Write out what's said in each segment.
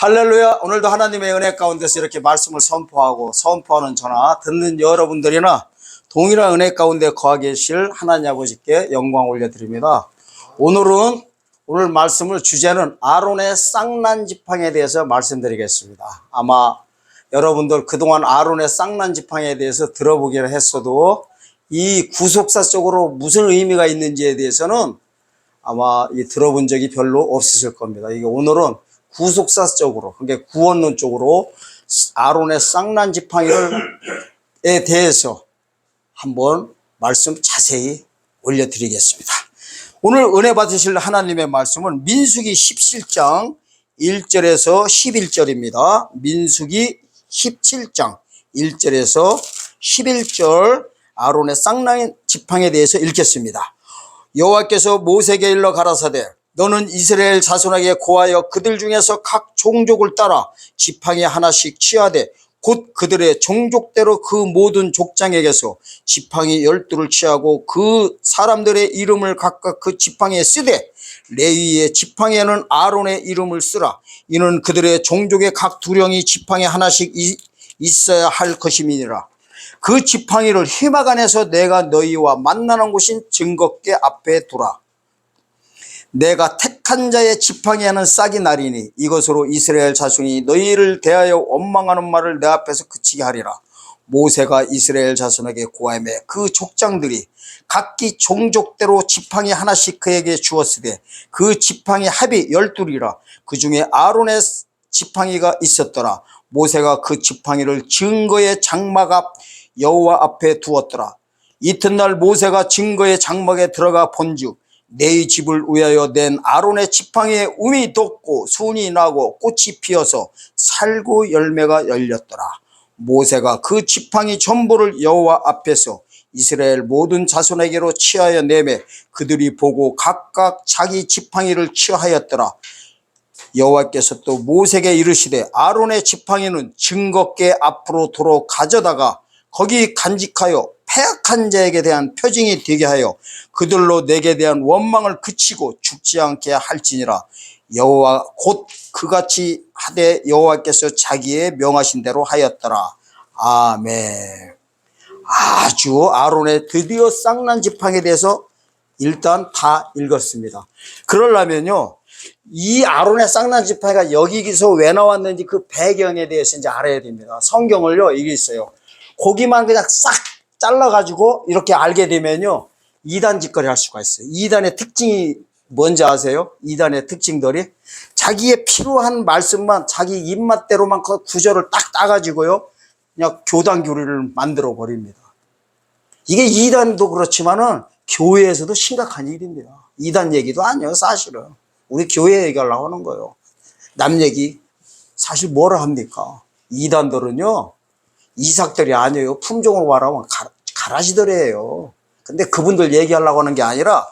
할렐루야. 오늘도 하나님의 은혜 가운데서 이렇게 말씀을 선포하는 저나 듣는 여러분들이나 동일한 은혜 가운데 거하 계실 하나님 아버지께 영광 올려드립니다. 오늘 말씀을 주제는 아론의 쌍난 지팡이에 대해서 말씀드리겠습니다. 아마 여러분들 그동안 아론의 쌍난 지팡이에 대해서 들어보기는 했어도 이 구속사적으로 무슨 의미가 있는지에 대해서는 아마 들어본 적이 별로 없으실 겁니다. 이게 오늘은 구속사적으로, 그러니까 구원론 쪽으로 아론의 쌍난 지팡이에 대해서 한번 말씀 자세히 올려드리겠습니다. 오늘 은혜 받으실 하나님의 말씀은 민수기 17장 1절에서 11절입니다. 민수기 17장 1절에서 11절 아론의 쌍난 지팡이에 대해서 읽겠습니다. 여호와께서 모세에게 일러 가라사대 너는 이스라엘 자손에게 고하여 그들 중에서 각 종족을 따라 지팡이 하나씩 취하되 곧 그들의 종족대로 그 모든 족장에게서 지팡이 12를 취하고 그 사람들의 이름을 각각 그 지팡이에 쓰되 레위의 지팡이에는 아론의 이름을 쓰라. 이는 그들의 종족의 각 두령이 지팡이 하나씩 있어야 할 것임이니라. 그 지팡이를 희막 안에서 내가 너희와 만나는 곳인 증거궤 앞에 두라. 내가 택한 자의 지팡이에는 싹이 나리니 이것으로 이스라엘 자손이 너희를 대하여 원망하는 말을 내 앞에서 그치게 하리라. 모세가 이스라엘 자손에게 고하매 그 족장들이 각기 종족대로 지팡이 하나씩 그에게 주었으되 그 지팡이 합이 12이라. 그 중에 아론의 지팡이가 있었더라. 모세가 그 지팡이를 증거의 장막 앞 여호와 앞에 두었더라. 이튿날 모세가 증거의 장막에 들어가 본즉 내 집을 위하여 낸 아론의 지팡이에 움이 돋고 순이 나고 꽃이 피어서 살구 열매가 열렸더라. 모세가 그 지팡이 전부를 여호와 앞에서 이스라엘 모든 자손에게로 취하여 내매 그들이 보고 각각 자기 지팡이를 취하였더라. 여호와께서 또 모세에게 이르시되 아론의 지팡이는 증거궤 앞으로 도로 가져다가 거기 간직하여 패악한 자에게 대한 표징이 되게 하여 그들로 내게 대한 원망을 그치고 죽지 않게 할지니라. 여호와 곧 그같이 하되 여호와께서 자기의 명하신 대로 하였더라. 아멘. 아주 아론의 드디어 쌍난 지팡이에 대해서 일단 다 읽었습니다. 그러려면요 이 아론의 쌍난 지팡이가 여기서 왜 나왔는지 그 배경에 대해서 이제 알아야 됩니다. 성경을요 이게 있어요. 고기만 그냥 싹 잘라가지고 이렇게 알게 되면요 이단 짓거리 할 수가 있어요. 이단의 특징이 뭔지 아세요? 이단의 특징들이 자기의 필요한 말씀만 자기 입맛대로만 그 구절을 딱 따가지고요 그냥 교단 교리를 만들어 버립니다. 이게 이단도 그렇지만은 교회에서도 심각한 일입니다. 이단 얘기도 아니에요. 사실은 우리 교회 얘기하려고 하는 거예요. 남 얘기 사실 뭐라 합니까? 이단들은요 이삭들이 아니에요. 품종으로 말하면 가라지들이에요. 근데 그분들 얘기하려고 하는 게 아니라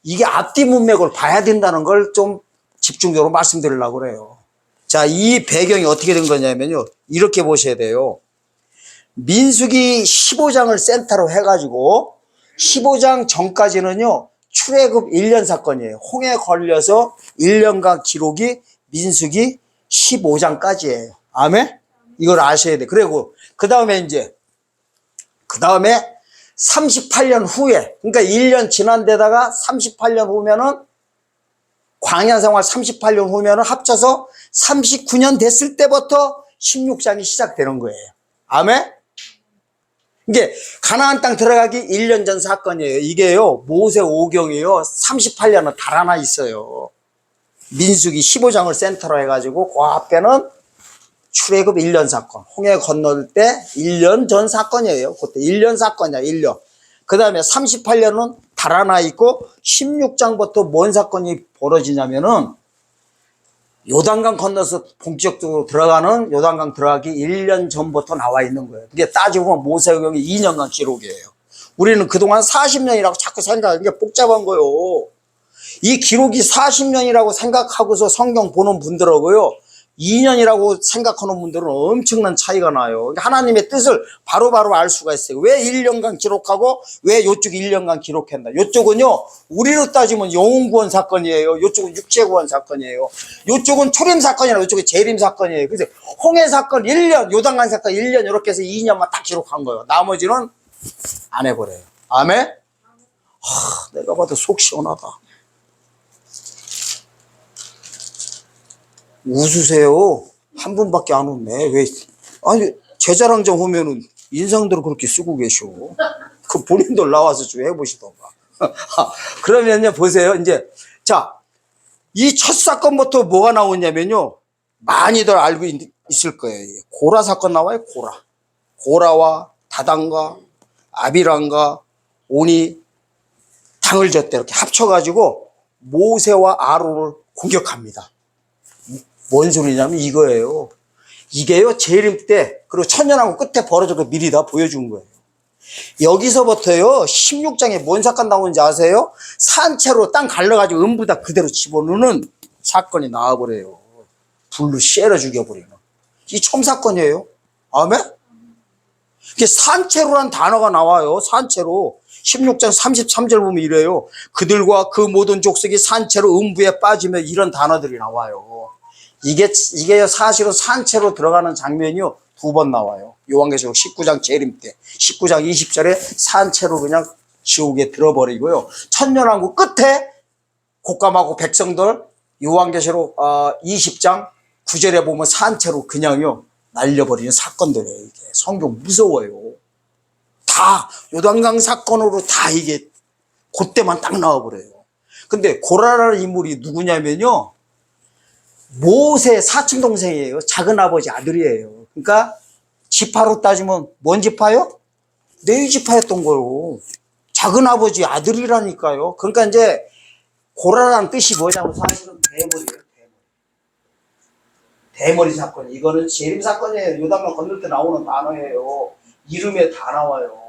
이게 앞뒤 문맥을 봐야 된다는 걸 좀 집중적으로 말씀드리려고 그래요. 자, 이 배경이 어떻게 된 거냐면요. 이렇게 보셔야 돼요. 민수기 15장을 센터로 해가지고 15장 전까지는요. 출애굽 1년 사건이에요. 홍해 걸려서 1년간 기록이 민수기 15장까지예요. 아멘? 이걸 아셔야 돼. 그리고 그 다음에 38년 후에, 그러니까 1년 지난 데다가 38년 후면은, 광야 생활 38년 후면은 합쳐서 39년 됐을 때부터 16장이 시작되는 거예요. 아멘? 이게 가나안 땅 들어가기 1년 전 사건이에요. 이게요, 모세 오경이요, 38년은 달아나 있어요. 민수기 15장을 센터로 해가지고, 그 앞에는 출애굽 1년 사건, 홍해 건널 때 1년 전 사건이에요. 그때 1년 사건이야, 1년. 그 다음에 38년은 달아나 있고 16장부터 뭔 사건이 벌어지냐면은 요단강 건너서 본격적으로 들어가는 요단강 들어가기 1년 전부터 나와 있는 거예요. 이게 따지고 보면 모세오경이 2년간 기록이에요. 우리는 그동안 40년이라고 자꾸 생각하는 게 복잡한 거예요. 이 기록이 40년이라고 생각하고서 성경 보는 분들하고요. 2년이라고 생각하는 분들은 엄청난 차이가 나요. 하나님의 뜻을 바로바로 알 수가 있어요. 왜 1년간 기록하고 왜 이쪽 1년간 기록한다. 이쪽은요, 우리로 따지면 영혼구원 사건이에요. 이쪽은 육체구원 사건이에요. 이쪽은 초림 사건이라 이쪽은 재림 사건이에요. 그래서 홍해 사건 1년, 요단강 사건 1년 이렇게 해서 2년만 딱 기록한 거예요. 나머지는 안 해버려요. 아멘? 내가 봐도 속 시원하다. 웃으세요. 한 분밖에 안 웃네. 왜? 아니, 제자랑 좀 오면은 인상대로 그렇게 쓰고 계셔. 그 본인들 나와서 좀 해보시던가. 그러면요, 보세요. 이제, 자, 이 첫 사건부터 뭐가 나오냐면요. 많이들 알고 있을 거예요. 고라 사건 나와요, 고라. 고라와 다단과 아비람과 온이 당을 졌대. 이렇게 합쳐가지고 모세와 아론을 공격합니다. 뭔 소리냐면 이거예요. 이게요, 재림 때, 그리고 천년왕국 끝에 벌어진 거 미리 다 보여준 거예요. 여기서부터요, 16장에 뭔 사건 나오는지 아세요? 산채로 땅 갈라가지고 음부 다 그대로 집어넣는 사건이 나와버려요. 불로 쉐러 죽여버리는. 이 첨사건이에요. 아멘? 이게 산채로란 단어가 나와요. 산채로. 16장 33절 보면 이래요. 그들과 그 모든 족속이 산채로 음부에 빠지면 이런 단어들이 나와요. 이게 사실은 산채로 들어가는 장면이요, 2번 나와요. 요한계시록 19장 재림 때 19장 20절에 산채로 그냥 지옥에 들어버리고요. 천년왕국 끝에 곶감하고 백성들 요한계시록 20장 9절에 보면 산채로 그냥요 날려버리는 사건들이에요. 이게 성경 무서워요. 다 요단강 사건으로 다 이게 그때만 딱 나와버려요. 근데 고라라는 인물이 누구냐면요, 모세 사촌 동생이에요. 작은 아버지 아들이에요. 그러니까 지파로 따지면 뭔 지파요? 레위 지파였던 거요. 작은 아버지 아들이라니까요. 그러니까 이제 고라라는 뜻이 뭐냐면 사실은 대머리예요. 대머리 사건. 이거는 재림 사건이에요. 요단강 건널 때 나오는 단어예요. 이름에 다 나와요.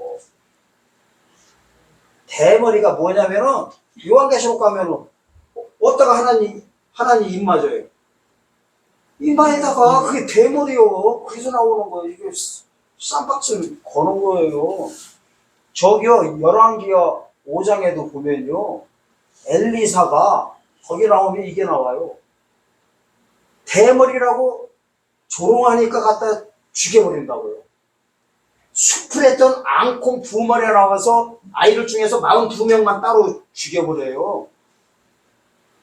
대머리가 뭐냐면은 요한계시록 가면은 어디다가 하나님 입 맞아요. 입안에다가 그게 대머리요. 그래서 나오는 거예요. 이게 쌈박스를 거는 거예요. 저기요, 열왕기하 5장에도 보면요, 엘리사가 거기 나오면 이게 나와요. 대머리라고 조롱하니까 갖다 죽여버린다고요. 숲을 했던 앙콩 2마리가 나와서 아이들 중에서 42명만 따로 죽여버려요.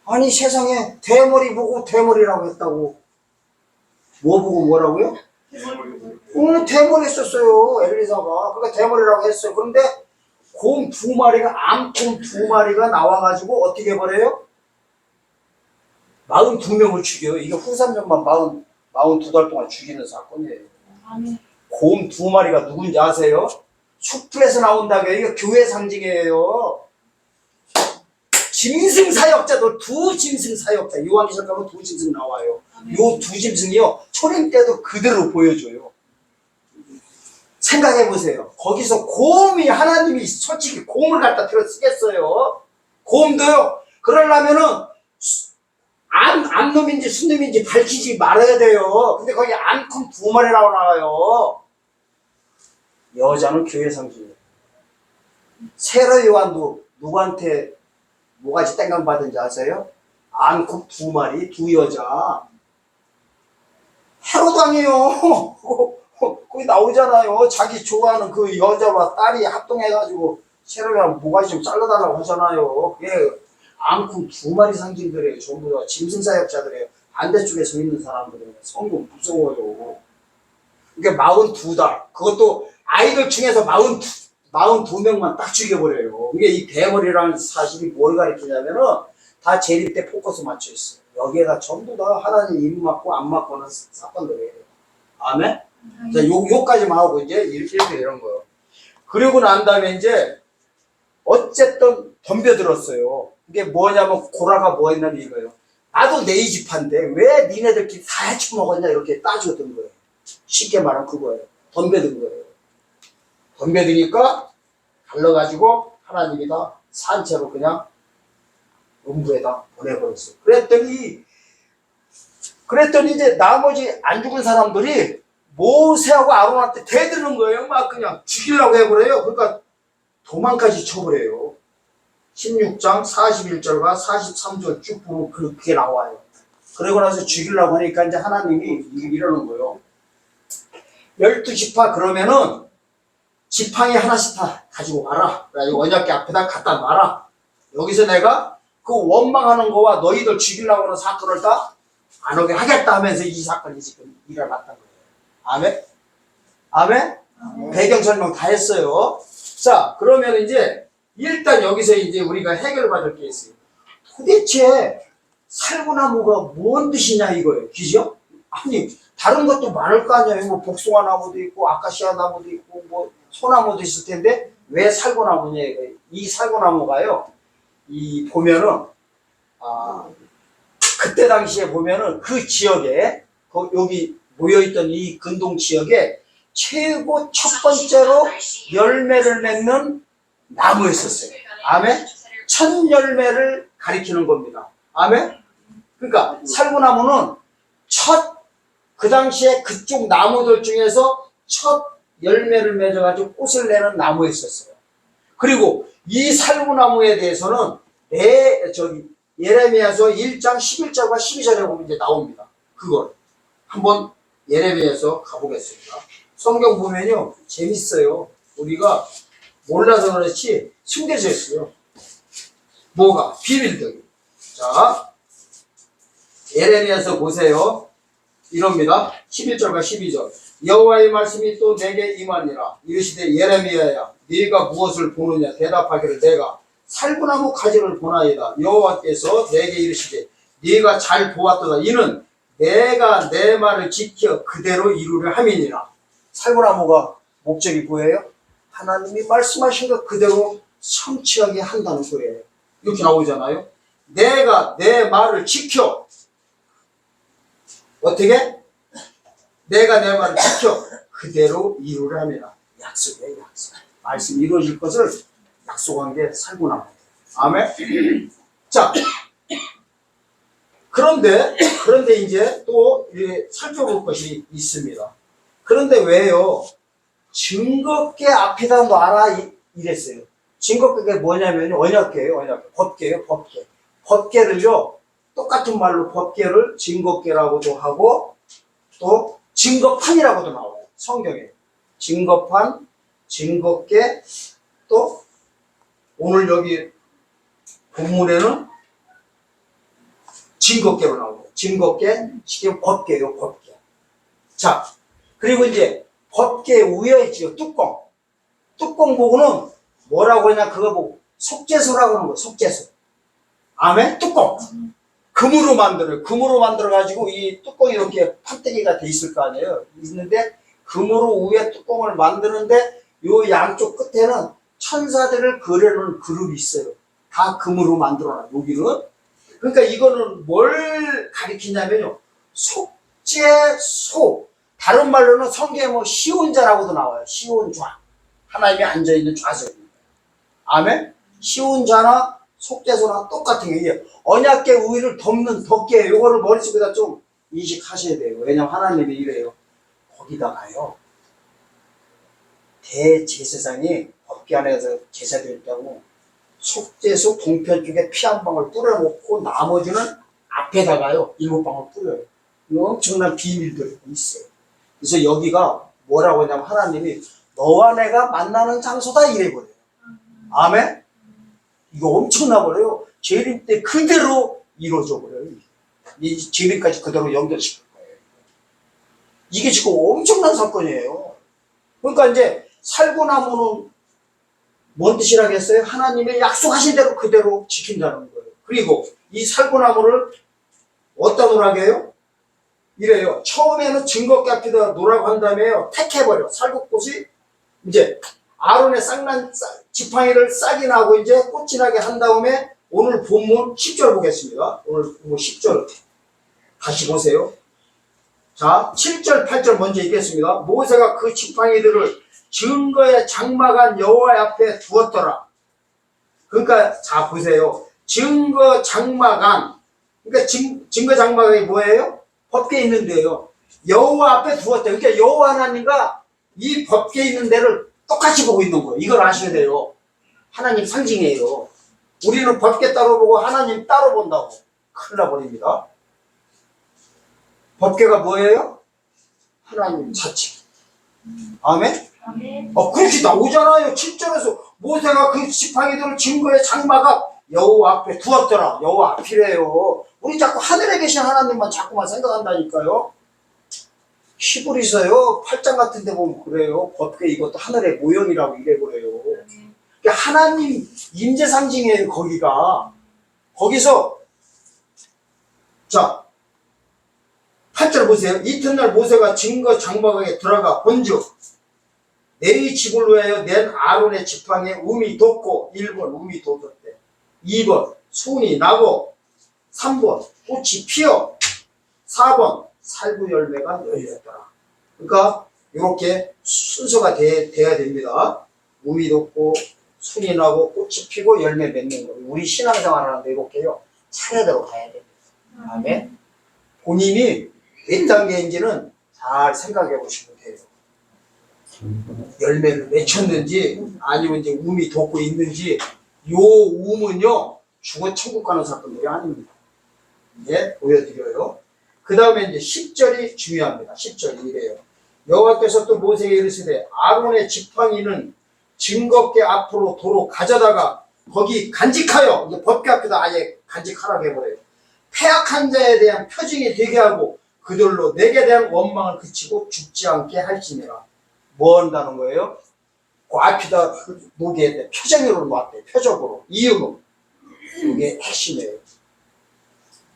아니, 세상에 대머리 보고 대머리라고 했다고. 뭐 보고 뭐라고요? 대머리 썼어요, 엘리사가. 그러니까 대머리라고 했어요. 그런데 곰 2마리가, 앙콩 2마리가 나와가지고 어떻게 해버려요? 42명을 죽여요. 이게 후삼년만 42달 동안 죽이는 사건이에요. 곰 2마리가 누군지 아세요? 숲에서 나온다고요. 이거 교회 상징이에요. 짐승사역자도 두 짐승사역자, 요한계시록 가면 두 짐승 나와요. 요 두 짐승이요, 초림 때도 그대로 보여줘요. 생각해보세요. 거기서 곰이, 하나님이 솔직히 곰을 갖다 들어 쓰겠어요? 곰도요, 그러려면은 암놈인지 순놈인지 밝히지 말아야 돼요. 근데 거기 암컷 2마리라고 나와요. 여자는 교회 상징이에요. 세례 요한도 누구한테 뭐가지 땡감 받은지 아세요? 암컷 2마리, 2여자. 헤로당이에요. 거기 나오잖아요. 자기 좋아하는 그 여자와 딸이 합동해가지고 세례요한 뭐가지 좀 잘라달라고 하잖아요. 그게 암컷 2마리 상징들이에요. 전부 다 짐승사역자들이에요. 반대쪽에 서 있는 사람들이에요. 성경 무서워요. 이게 42달. 그것도 아이들 중에서 42명만 딱 죽여버려요. 이게 이 대머리라는 사실이 뭘 가리키냐면은 다 재림 때 포커스 맞춰 있어요. 여기에다 전부 다 하나님 입 맞고 안 맞고는 사건들이에요. 아멘? 자, 요까지만 하고 이제 이렇게 이런 거예요. 그리고 난 다음에 이제 어쨌든 덤벼들었어요. 이게 뭐냐면 고라가 뭐 했냐면 이거예요. 나도 내 지파인데 왜 니네들끼리 다 해쳐먹었냐 이렇게 따지거든 거예요. 쉽게 말하면 그거예요. 덤벼든 거예요. 덤벼드니까 갈라가지고 하나님이 다 산채로 그냥 음부에다 보내버렸어요. 그랬더니 그랬더니 이제 나머지 안 죽은 사람들이 모세하고 아론한테 대드는 거예요. 막 그냥 죽이려고 해버려요. 그러니까 도망까지 쳐버려요. 16장 41절과 43절 쭉 보면 그렇게 나와요. 그러고 나서 죽이려고 하니까 이제 하나님이 이러는 거예요. 12지파 그러면은 지팡이 하나씩 다 가지고 와라. 언약궤 앞에다 갖다 놔라. 여기서 내가 그 원망하는 거와 너희들 죽이려고 하는 사건을 다 안 오게 하겠다 하면서 이 사건이 지금 일어났던 거예요. 아멘? 아멘? 배경 설명 다 했어요. 자, 그러면 이제 일단 여기서 이제 우리가 해결받을 게 있어요. 도대체 살구나무가 뭔 뜻이냐 이거예요. 그죠? 아니, 다른 것도 많을 거 아니에요. 뭐 복숭아 나무도 있고 아카시아 나무도 있고 뭐 소나무도 있을 텐데 왜 살구나무냐 이거예요. 이 살구나무가요. 이 보면은 그때 당시에 보면은 그 지역에 여기 모여있던 이 근동 지역에 최고 첫 번째로 열매를 맺는 나무였었어요. 아멘? 첫 열매를 가리키는 겁니다. 아멘? 그러니까 살구나무는 그 당시에 그쪽 나무들 중에서 첫 열매를 맺어가지고 꽃을 내는 나무였었어요. 그리고 이 살구나무에 대해서는 예레미야서 1장 11절과 12절에 보면 이제 나옵니다. 그걸 한번 예레미야서 가보겠습니다. 성경 보면요 재밌어요. 우리가 몰라서 그렇지 숨겨져 있어요. 뭐가? 비밀들이. 자, 예레미야서 보세요. 이럽니다. 11절과 12절. 여호와의 말씀이 또 내게 임하니라. 이르시되 예레미야야 네가 무엇을 보느냐. 대답하기를 내가 살구나무 가지를 보나이다. 여호와께서 내게 이르시되 네가 잘 보았도다. 이는 내가 내 말을 지켜 그대로 이루려 함이니라. 살구나무가 목적이 뭐예요? 하나님이 말씀하신 것 그대로 성취하게 한다는 거예요. 이렇게 나오잖아요. 내가 내 말을 지켜. 어떻게? 내가 내 말을 지켜 그대로 이루려 함이라. 약속이에요. 약속. 말씀이 이루어질 것을 약속한 게 살구나무. 아멘. 자, 그런데 이제 또 살펴볼 것이 있습니다. 그런데 왜요? 증거궤 앞에다 놔라 이랬어요. 증거궤가 뭐냐면 언약궤예요. 언약궤. 법궤예요. 법궤. 법궤를요 똑같은 말로 법궤를 증거궤라고도 하고 또 증거판이라고도 나와요. 성경에. 증거판, 증거궤, 또 오늘 여기 본문에는 증거궤로 나오고 증거궤, 지금 법궤예요. 법궤. 자, 그리고 이제 법궤 위에 있죠. 뚜껑. 뚜껑 보고는 뭐라고 하냐 그거 보고 속죄소라고 하는 거예요. 속죄소. 아멘? 뚜껑. 금으로 만들어요. 금으로 만들어가지고 이 뚜껑이 이렇게 판때기가 돼 있을 거 아니에요. 있는데 금으로 위에 뚜껑을 만드는데 요 양쪽 끝에는 천사들을 그려놓은 그룹이 있어요. 다 금으로 만들어놔. 여기는. 그러니까 이거는 뭘 가리키냐면요. 속죄소. 다른 말로는 성경에 뭐 시온자라고도 나와요. 시온좌. 하나님이 앉아있는 좌석입니다. 아멘? 시온자나 속죄소나 똑같은 게 언약궤 위를 덮는 덮개 요거를 머릿속에다 좀 인식하셔야 돼요. 왜냐면 하나님이 이래요. 거기다가요. 대제사장이 법궤 안에서 제사드렸다고 속죄소 동편 쪽에 피 한 방울 뿌려놓고 나머지는 앞에다가요 7방울 뿌려요. 이거 엄청난 비밀들이 있어요. 그래서 여기가 뭐라고 하냐면 하나님이 너와 내가 만나는 장소다 이래버려요. 아멘? 이거 엄청나버려요. 재림 때 그대로 이루어져 버려요. 이 재림까지 그대로 연결시킬 거예요. 이게 지금 엄청난 사건이에요. 그러니까 이제 살구나무는 뭔 뜻이라고 했어요? 하나님의 약속하신 대로 그대로 지킨다는 거예요. 그리고 이 살구나무를 어디다 놓으라고 해요? 이래요. 처음에는 증거궤 앞에다 놓으라고 한 다음에요. 택해버려. 살구꽃이 이제 아론의 쌍난 지팡이를 싹이 나고 이제 꽃이 나게 한 다음에 오늘 본문 10절 보겠습니다. 오늘 본문 10절 다시 보세요. 자, 7절 8절 먼저 읽겠습니다. 모세가 그 지팡이들을 증거의 장막한 여호와 앞에 두었더라. 그러니까 자 보세요. 증거 장막한 그러니까 증거 장막이 뭐예요? 법궤 있는데요. 여호와 앞에 두었대요. 그러니까 여호와 하나님과 이 법궤 있는 데를 똑같이 보고 있는 거예요. 이걸 아셔야 돼요. 하나님 상징이에요. 우리는 법궤 따로 보고 하나님 따로 본다고. 큰일 나버립니다. 법궤가 뭐예요? 하나님 자체. 아멘? 그렇게 나오잖아요. 7절에서 모세가 그 지팡이들을 증거의 장막아 여호와 앞에 두었더라. 여호와 앞이래요. 우리 자꾸 하늘에 계신 하나님만 자꾸만 생각한다니까요. 히브리서요 8장 같은 데 보면 그래요. 법궤 이것도 하늘의 모형이라고 이래 그래요. 그러니까 하나님 임재 상징이에요. 거기가. 거기서 자 8절 보세요. 이튿날 모세가 증거 장막에 들어가 본즉 내의 집을 위하여 낸 아론의 지팡이에 움이 돋고 1번 움이 돋았대. 2번 순이 나고 3번 꽃이 피어 4번 살구 열매가 열렸더라. 그러니까 이렇게 순서가 돼야 됩니다. 움이 돋고 순이 나고 꽃이 피고 열매 맺는 거. 우리 신앙생활 하는데 이렇게요. 차례대로 가야 됩니다. 아멘. 본인이 몇 단계인지는 잘 생각해 보시면 돼요. 열매를 맺혔는지 아니면 이제 움이 돋고 있는지 요 움은요 죽어 천국 가는 사건들이 아닙니다. 예, 보여드려요. 그 다음에 이제 10절이 중요합니다. 10절이 이래요. 여호와께서 또 모세에게 이르시되 아론의 지팡이는 증거궤 앞으로 도로 가져다가 거기 간직하여 이제 법궤 앞에다 아예 간직하라고 해버려요. 패악한 자에 대한 표징이 되게 하고 그들로 내게 대한 원망을 그치고 죽지 않게 할지니라. 뭐 한다는 거예요? 그 앞에다 놓게 표정으로 놨대. 표적으로. 이유는 이게 핵심이에요.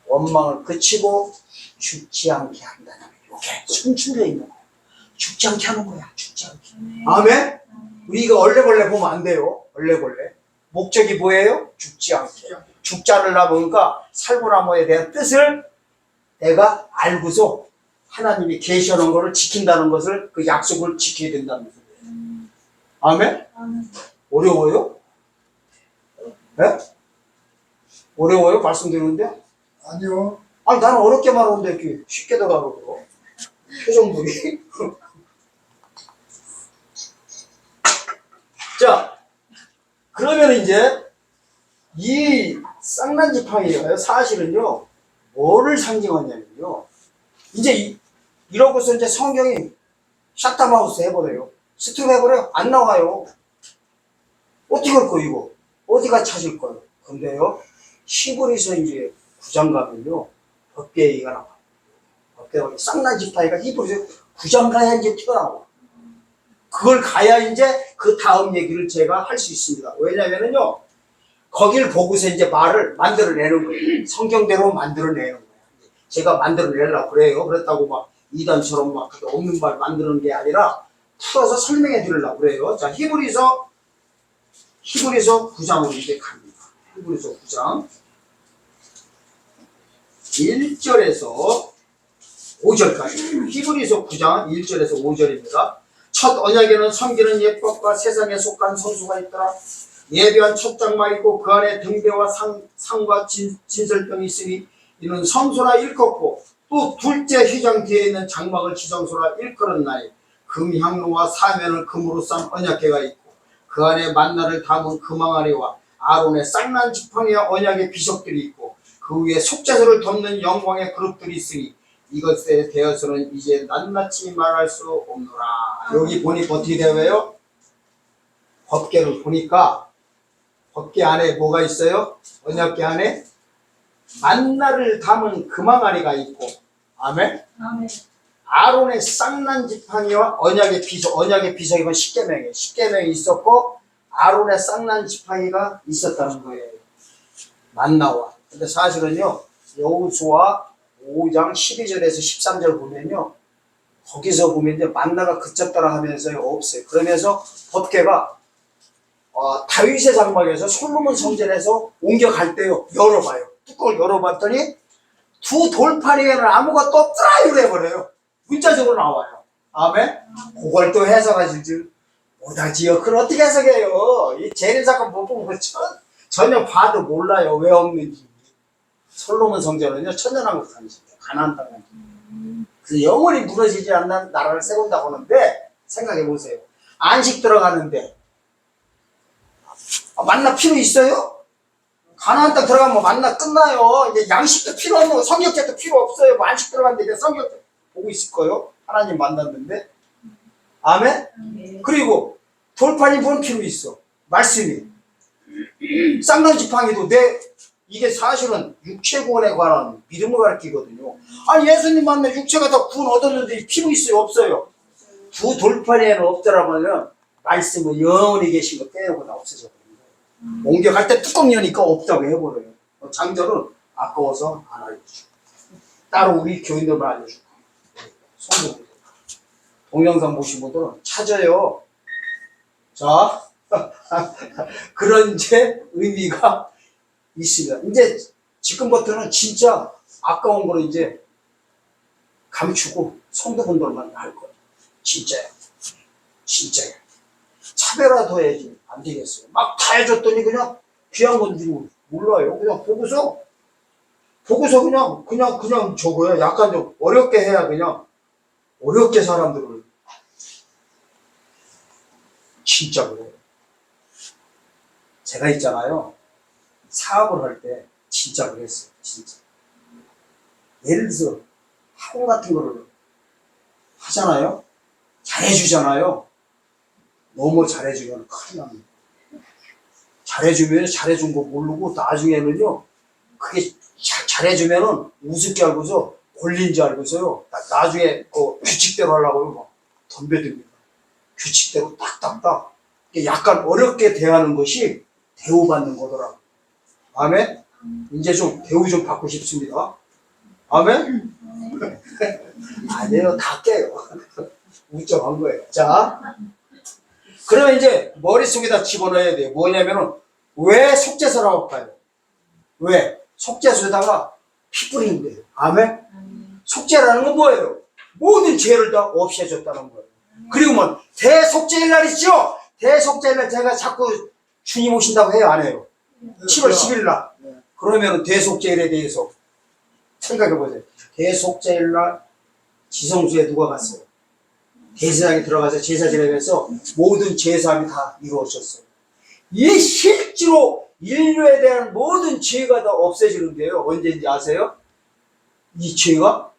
원망을 그치고 죽지 않게 한다는 거예요. 이렇게 숨죽여 있는 거예요. 죽지 않게 하는 거야. 죽지 않게. 아멘? 우리가 얼레벌레 보면 안 돼요. 얼레벌레. 목적이 뭐예요? 죽지 않게. 죽지 않으려 보니까 살구나무에 대한 뜻을 내가 알고서 하나님이 계시하는 것을 지킨다는 것을 그 약속을 지켜야 된다는 거예요. 아멘? 어려워요? 네? 어려워요? 말씀드리는데? 아니요. 아니 나는 어렵게 말하는데 이렇게 쉽게 들어가고 표정들이. 자, 그러면 이제 이 쌍난지팡이가요 사실은요 뭐를 상징하냐면요 이제 이러고서 이제 성경이 샷다마우스 해버려요. 스톱 해버려요. 안 나와요. 어떻게 할 거예요 이거? 어디가 찾을 거예요? 근데요 히브리서 이제 9장 가면요 법궤가 나와요. 법궤가 쌍난지팡이가 히브리서 9장 가야 이제 튀어나와요. 그걸 가야 이제 그 다음 얘기를 제가 할 수 있습니다. 왜냐면은요 거길 보고서 이제 말을 만들어내는 거예요. 성경대로 만들어내는 거예요. 제가 만들어내려고 그래요. 그렇다고 막 이단처럼 막 없는 말 만드는 게 아니라 풀어서 설명해 드리려고 그래요. 자, 히브리서 9장으로 이제 갑니다. 히브리서 9장 1절에서 5절까지. 히브리서 9장 1절에서 5절입니다. 첫 언약에는 섬기는 예법과 세상에 속한 선수가 있더라. 예배한 첫 장막이고 그 안에 등대와 상과 진설병이 있으니 이는 성소라 일컫고 또 둘째 휘장 뒤에 있는 장막을 지성소라 일컬었나니 금향로와 사면을 금으로 싼 언약궤가 있고 그 안에 만나를 담은 금항아리와 아론의 쌍난 지팡이와 언약의 비석들이 있고 그 위에 속죄소를 덮는 영광의 그룹들이 있으니 이것에 대해서는 이제 낱낱이 말할 수 없노라. 여기 보니 어떻게 되어요? 법궤를 보니까 법궤 안에 뭐가 있어요? 언약궤 안에 만나를 담은 금항아리가 있고, 아멘? 아멘. 아론의 쌍난 지팡이와 언약의 비석이면 십계명이에요. 십계명이 있었고 아론의 쌍난 지팡이가 있었다는 거예요. 만나와. 근데 사실은요 여호수아 5장 12절에서 13절 보면요 거기서 보면 이제 만나가 그쳤더라 하면서요 없어요. 그러면서 법궤가 다윗의 장막에서 솔로몬 성전에서 옮겨갈 때요 열어봐요. 뚜껑을 열어봤더니 두 돌파리에는 아무것도 없더라 이래버려요. 문자적으로 나와요. 아멘? 그걸 또 해석하실 줄 못하지요. 그걸 어떻게 해석해요? 이 재림사건 못 보면 전혀 봐도 몰라요. 왜 없는지. 솔로몬 성전은요 천년왕국 당시입니다. 가나안 땅 그래서 영원히 무너지지 않는 나라를 세운다고 하는데, 생각해 보세요. 안식 들어가는데 만나 필요 있어요? 가나안 땅 들어가면 만나 끝나요. 이제 양식도 필요 없는 거, 성경책도 필요 없어요. 뭐 안식 들어갔는데 이제 성경책 보고 있을 거예요. 하나님 만났는데. 아멘? 그리고 돌판이 뭔 필요 있어? 말씀이. 쌍난 지팡이도 이게 사실은 육체구원에 관한 믿음을 가르치거든요. 아니, 예수님 만나 육체가 다 구원 얻었는데 필요 있어요? 없어요? 두 돌판에는 없더라면 말씀은 영원히 계신 거 깨어보다 없어져 버립니다. 옮겨갈 때 뚜껑 여니까 없다고 해버려요. 장절은 아까워서 안 알려주고, 따로 우리 교인들만 알려주고, 성도들 동영상 보신 분들은 찾아요. 자, 그런 이제 의미가 있습니다. 이제 지금부터는 진짜 아까운 거를 이제 감추고 성도분들만 할 거예요. 진짜요. 진짜요. 차별화도 해야지. 안 되겠어요. 막 다 해줬더니 그냥 귀한 건지 몰라요. 그냥 보고서 그냥 저거야. 약간 좀 어렵게 해야 그냥 어렵게 사람들을 진짜 그래요. 제가 있잖아요. 사업을 할 때 진짜 그랬어요. 진짜. 예를 들어서 학원 같은 거를 하잖아요. 잘해주잖아요. 너무 잘해주면 큰일 납니다. 잘해주면 잘해준 거 모르고 나중에는요, 그게 잘해주면은 우습게 알고서 권리인 줄 알고서요, 나중에 그 규칙대로 하려고 막 덤벼듭니다. 규칙대로 딱딱딱. 약간 어렵게 대하는 것이 대우받는 거더라고요. 아멘? 이제 좀 대우 좀 받고 싶습니다. 아멘? 아니에요. 다 깨요. 우정한 거예요. 자, 그러면 이제 머릿속에다 집어넣어야 돼요. 뭐냐면은, 왜 속죄소라고 할까요? 왜? 속죄소에다가 피 뿌리는 거예요. 아멘? 속죄라는 건 뭐예요? 모든 죄를 다 없애줬다는 거예요. 그리고 뭐, 대속죄일 날 있죠? 대속죄일 날 제가 자꾸 주님 오신다고 해요? 안 해요? 7월 10일 날. 그러면 대속죄일에 대해서 생각해 보세요. 대속죄일 날 지성소에 누가 갔어요? 대제사장이 들어가서 제사 지내면서 모든 제사함이 다 이루어졌어요. 이 실제로 인류에 대한 모든 죄가 다 없어지는데요. 언제인지 아세요? 이 죄가?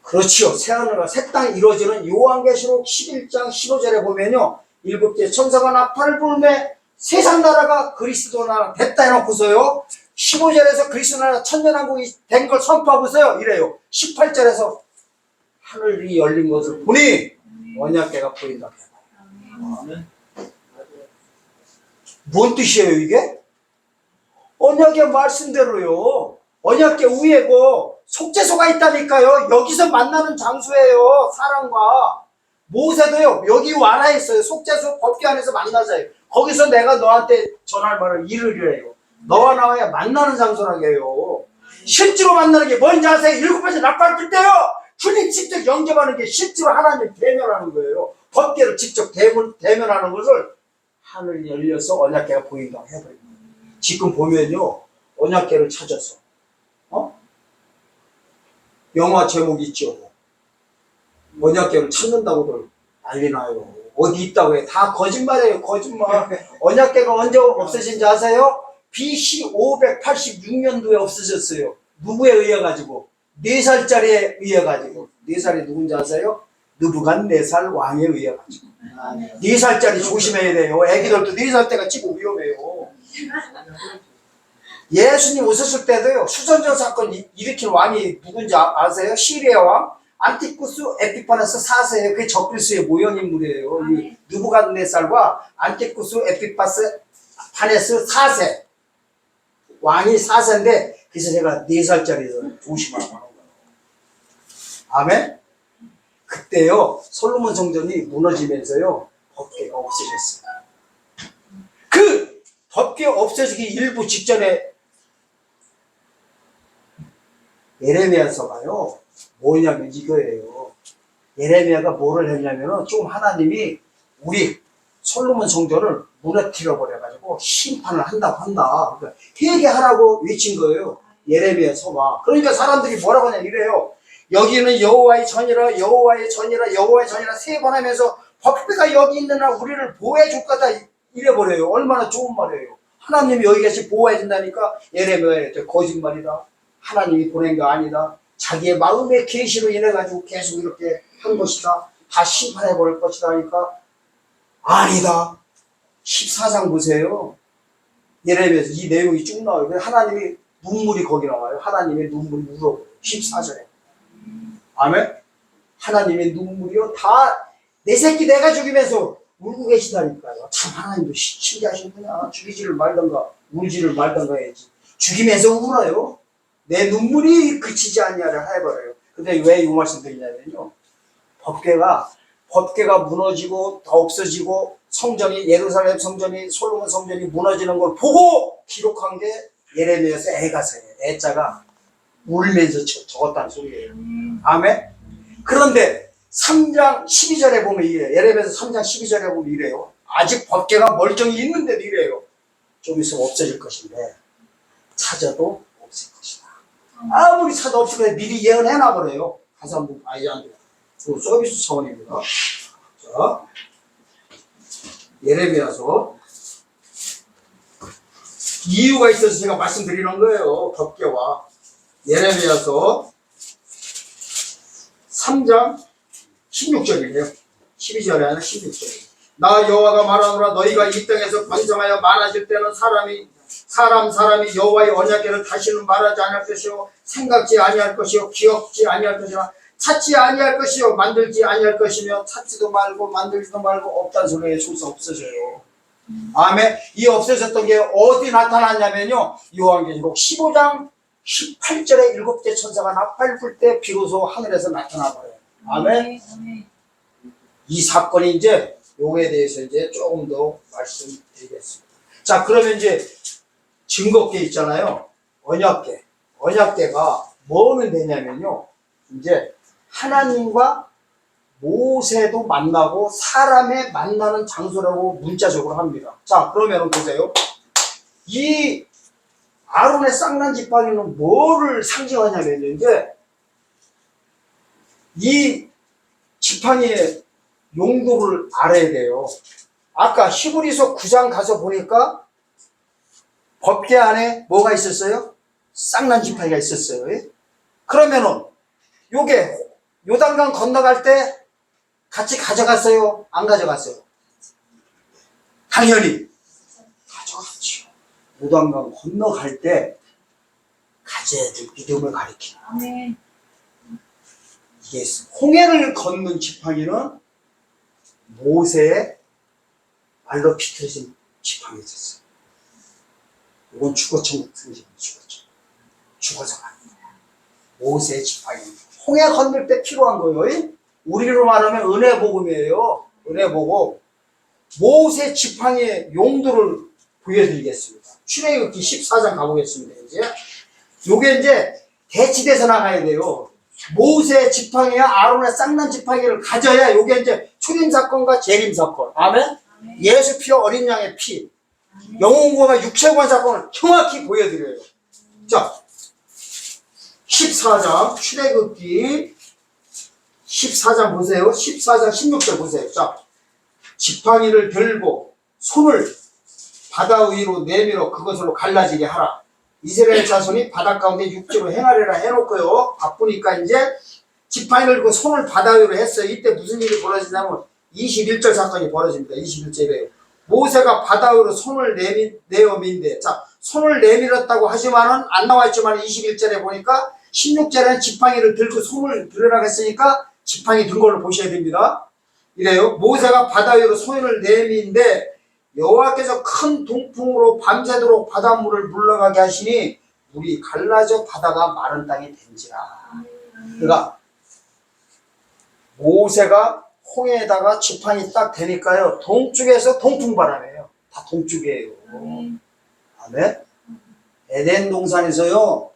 그렇지요. 새하늘과 새 땅이 이루어지는 요한계시록 11장 15절에 보면요. 7개 천사가 나팔을 불매 세상 나라가 그리스도 나라 됐다 해놓고서요. 15절에서 그리스도 나라 천년왕국이 된 걸 선포하고서요. 이래요. 18절에서 하늘이 열린 것을 보니 언약궤가 보인다. 뭔 뜻이에요 이게? 언약궤 말씀대로요. 언약궤 위에고 속죄소가 있다니까요. 여기서 만나는 장소예요. 사람과 모세도요. 여기 와라 했어요. 속죄소 법궤 안에서 만나자요. 거기서 내가 너한테 전할 말을 이르리래요. 너와 나와야 만나는 장소라고 해요. 실제로 만나는 게 뭔지 아세요? 7번째 나팔 불 때요. 주님 직접 영접하는 게 실제로 하나님 대면하는 거예요. 법궤를 직접 대면하는 것을 하늘이 열려서 언약궤가 보인다고 해버립니다. 지금 보면요. 언약궤를 찾아서 영화 제목 있죠. 언약궤를 찾는다고들 난리나요. 어디 있다고 해. 다 거짓말이에요. 거짓말. 언약궤가 언제 없어진지 아세요? BC 586년도에 없어졌어요. 누구에 의해 가지고? 4살짜리에 의해 가지고. 4살이 누군지 아세요? 느부갓네살 왕에 의해 가지고. 4살짜리 조심해야 돼요. 애기들도 4살 때가 지금 위험해요. 예수님 오셨을 때도요. 수전전 사건 일으킨 왕이 누군지 아세요? 시리아 왕 안티쿠스 에피파네스 4세예요. 그게 적그리스의 모형 인물이에요. 느부갓네살과 안티쿠스 에피파네스 4세 왕이 4세인데 그래서 제가 4살짜리에서 조심하라고 하는 거예요. 아멘? 그때요 솔로몬 성전이 무너지면서요 법궤가 없어졌어요. 그 법궤 없어지기 일부 직전에 예레미야서가요 뭐냐면 이거예요. 예레미야가 뭐를 했냐면은 좀 하나님이 우리 솔로몬 성전을 무너뜨려 버려가지고 심판을 한다. 그러니까 회개하라고 외친 거예요. 예레미야서가. 그러니까 사람들이 뭐라고 하냐 이래요. 여기는 여호와의 전이라 여호와의 전이라 여호와의 전이라 세 번 하면서 법궤가 여기 있는 한 우리를 보호해 줄 거다 이래버려요. 얼마나 좋은 말이에요. 하나님이 여기 계시 보호해 준다니까. 예레미야에 거짓말이다. 하나님이 보낸 거 아니다. 자기의 마음의 계시로 인해 가지고 계속 이렇게 한 것이다. 다 심판해 버릴 것이다 하니까 아니다. 14장 보세요. 예레미야에서 이 내용이 쭉 나와요. 하나님이 눈물이 거기 나와요. 하나님의 눈물이 울어. 14절에. 아멘. 하나님의 눈물이요. 다 내 새끼 내가 죽이면서 울고 계시다니까요. 참 하나님도 신기하시구나. 죽이지를 말던가 울지를 말던가 해야지. 죽이면서 울어요. 내 눈물이 그치지 않냐를 해버려요. 근데 왜 이 말씀 드리냐면요. 법궤가 무너지고 다 없어지고 성전이 예루살렘 성전이 솔로몬 성전이 무너지는 걸 보고 기록한 게 예레미야서 애가서예요. 애자가 울면서 적었다는 소리예요. 아멘. 그런데 3장 12절에 보면 이래요. 예레미야서 3장 12절에 보면 이래요. 아직 법궤가 멀쩡히 있는데도 이래요. 좀 있으면 없어질 것인데 찾아도 없을 것이다. 아무리 찾아 없을 때 미리 예언해놔버려요. 가서 한번 봐야지 안 돼요. 서비스 차원입니다. 자, 예레미야서 이유가 있어서 제가 말씀드리는 거예요. 법궤와 예레미야서 3장 16절이에요. 12절이 아니라 16절이에요. 나 여호와가 말하노라 너희가 이 땅에서 번성하여 많아질 때는 사람이 여호와의 언약궤를 다시는 말하지 아니할 것이요 생각지 아니할 것이요 기억지 아니할 것이나 찾지 아니할 것이요 만들지 아니할 것이며 찾지도 말고 만들지도 말고 없다는 소리에 소서 없어져요. 아멘. 이 없어졌던 게 어디 나타났냐면요. 요한계시록 15장 18절에 7개 천사가 나팔 불 때 비로소 하늘에서 나타나버려요. 아멘. 이 사건이 이제 요거에 대해서 이제 조금 더 말씀드리겠습니다. 자, 그러면 이제 증거궤 있잖아요. 언약궤. 언약궤가 뭐는 되냐면요. 이제 하나님과 모세도 만나고 사람의 만나는 장소라고 문자적으로 합니다. 자, 그러면 보세요. 이 아론의 쌍난 지팡이는 뭐를 상징하냐면 이제 이 지팡이의 용도를 알아야 돼요. 아까 히브리서 9장 가서 보니까 법궤 안에 뭐가 있었어요? 쌍난 지팡이가 있었어요. 그러면은 요게 요단강 건너갈 때 같이 가져갔어요? 안 가져갔어요? 당연히 가져갔죠. 요단강 건너갈 때 가져야 될 믿음을 가리키는 이게 홍해를 걷는 지팡이는 모세의 말로 비틀어진 지팡이였어요. 이건 죽어천국 등지는 죽어서 가는 거야. 모세의 지팡이. 홍해 건널 때 필요한 거예요. 우리로 말하면 은혜복음이에요. 은혜복음. 모세 지팡이의 용도를 보여드리겠습니다. 출애굽기 14장 가보겠습니다. 요게 이제 대치돼서 나가야 돼요. 모세 지팡이와 아론의 쌍난 지팡이를 가져야 요게 이제 출임 사건과 재림 사건. 아멘? 예수 피와 어린 양의 피. 영혼과 육체관 사건을 정확히 보여드려요. 자, 14장 출애굽기 14장 보세요. 14장 16절 보세요. 자, 지팡이를 들고 손을 바다 위로 내밀어 그것으로 갈라지게 하라. 이스라엘 자손이 바다 가운데 육지로 행하리라 해놓고요. 바쁘니까 이제 지팡이를 들고 손을 바다 위로 했어요. 이때 무슨 일이 벌어지냐면 21절 사건이 벌어집니다. 21절이에요. 모세가 바다 위로 손을 내어 민대. 자, 손을 내밀었다고 하지만은 안 나와 있지만 21절에 보니까 16절에는 지팡이를 들고 손을 들으라고 했으니까 지팡이 든 걸로 보셔야 됩니다. 이래요. 모세가 바다 위로 손을 내민대 여호와께서 큰 동풍으로 밤새도록 바닷물을 물러가게 하시니 물이 갈라져 바다가 마른 땅이 된지라. 그러니까 모세가 홍해에다가 지팡이 딱 대니까요. 동쪽에서 동풍바람이에요. 다 동쪽이에요. 아멘. 에덴 동산에서요.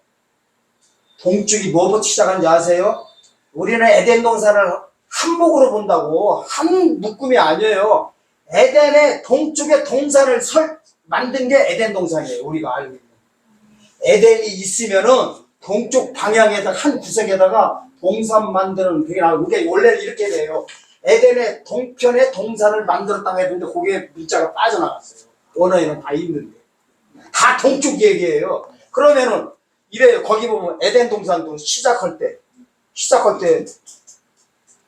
동쪽이 뭐부터 시작하는지 아세요? 우리는 에덴 동산을 한목으로 본다고 한 묶음이 아니에요. 에덴의 동쪽에 동산을 만든 게 에덴 동산이에요. 우리가 알고 있는. 에덴이 있으면은 동쪽 방향에다가 한 구석에다가 동산 만드는 그게 나오고 그게 원래는 이렇게 돼요. 에덴의 동편에 동산을 만들었다고 했는데 거기에 문자가 빠져나갔어요. 원어에는 다 있는데 다 동쪽 얘기예요. 그러면은 이래요. 거기 보면 에덴 동산도 시작할 때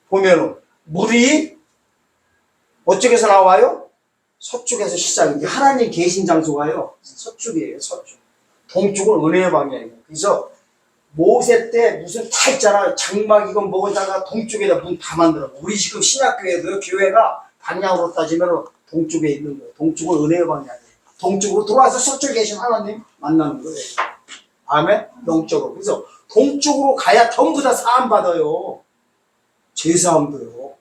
보면은 물이 어쪽에서 나와요? 서쪽에서 시작이에요. 하나님 계신 장소가요 서쪽이에요. 서쪽. 동쪽은 은혜의 방향이에요. 그래서 모세 때 무슨 다 있잖아. 장막 이건 뭐다가 동쪽에다 문 다 만들어. 우리 지금 신약교회도 교회가 방향으로 따지면 동쪽에 있는 거예요. 동쪽은 은혜의 방향이에요. 동쪽으로 돌아와서 서쪽에 계신 하나님 만나는 거예요. 아멘? 동쪽으로. 그래서 동쪽으로 가야 전부 다 사함 받아요. 제사함도요.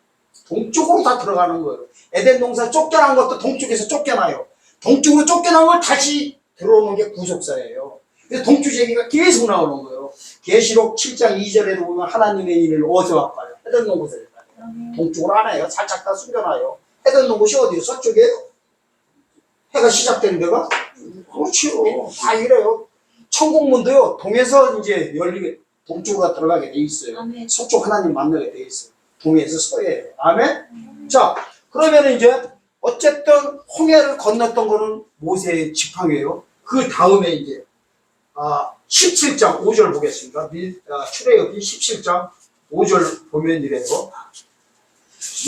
동쪽으로 다 들어가는 거예요. 에덴 동산 쫓겨난 것도 동쪽에서 쫓겨나요. 동쪽으로 쫓겨난 걸 다시 들어오는 게 구속사예요. 그래서 동쪽 얘기가 계속 나오는 거예요. 계시록 7장 2절에도 보면 하나님의 일을 어디서 와봐요? 에덴 동산에 가요. 동쪽으로 안 해요. 살짝 다 숨겨놔요. 에덴 동산이 어디요? 서쪽이에요? 해가 시작되는 데가? 그렇지요. 다 이래요. 천국문도요. 동에서 이제 열리게 동쪽으로 들어가게 돼 있어요. 아멘. 서쪽 하나님 만나게 돼 있어요. 동에서 서해. 아멘. 자, 그러면 이제 어쨌든 홍해를 건넜던 거는 모세의 지팡이에요. 그 다음에 이제 17장 5절 보겠습니다. 출애굽기 17장 5절 보면 이래요.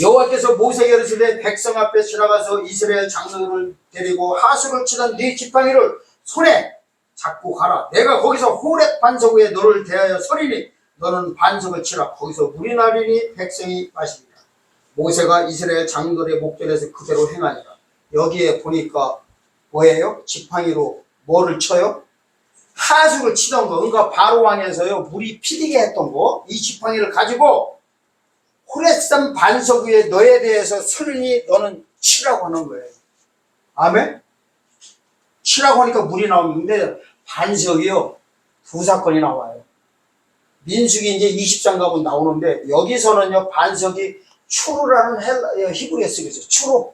여호와께서 모세에게 이르시되 백성 앞에 지나가서 이스라엘 장로들을 데리고 하수를 치던 네 지팡이를 손에 잡고 가라. 내가 거기서 호렙 반석 위에 너를 대하여 서리니 너는 반석을 치라. 거기서 물이 나리니 백성이 마시리라. 모세가 이스라엘 장로들의 목전에서 그대로 행하니라. 여기에 보니까 뭐예요? 지팡이로 뭐를 쳐요? 하수를 치던 거. 그러니까 바로 왕에서요 물이 피디게 했던 거. 이 지팡이를 가지고 호렙산 반석 위에 너에 대해서 서리니 너는 치라고 하는 거예요. 아멘? 치라고 하니까 물이 나오는데 반석이요 두 사건이 나와요. 민수기 이제 20장 가면 나오는데 여기서는요 반석이 추루라는 히브리어 쓰겠어요. 추루.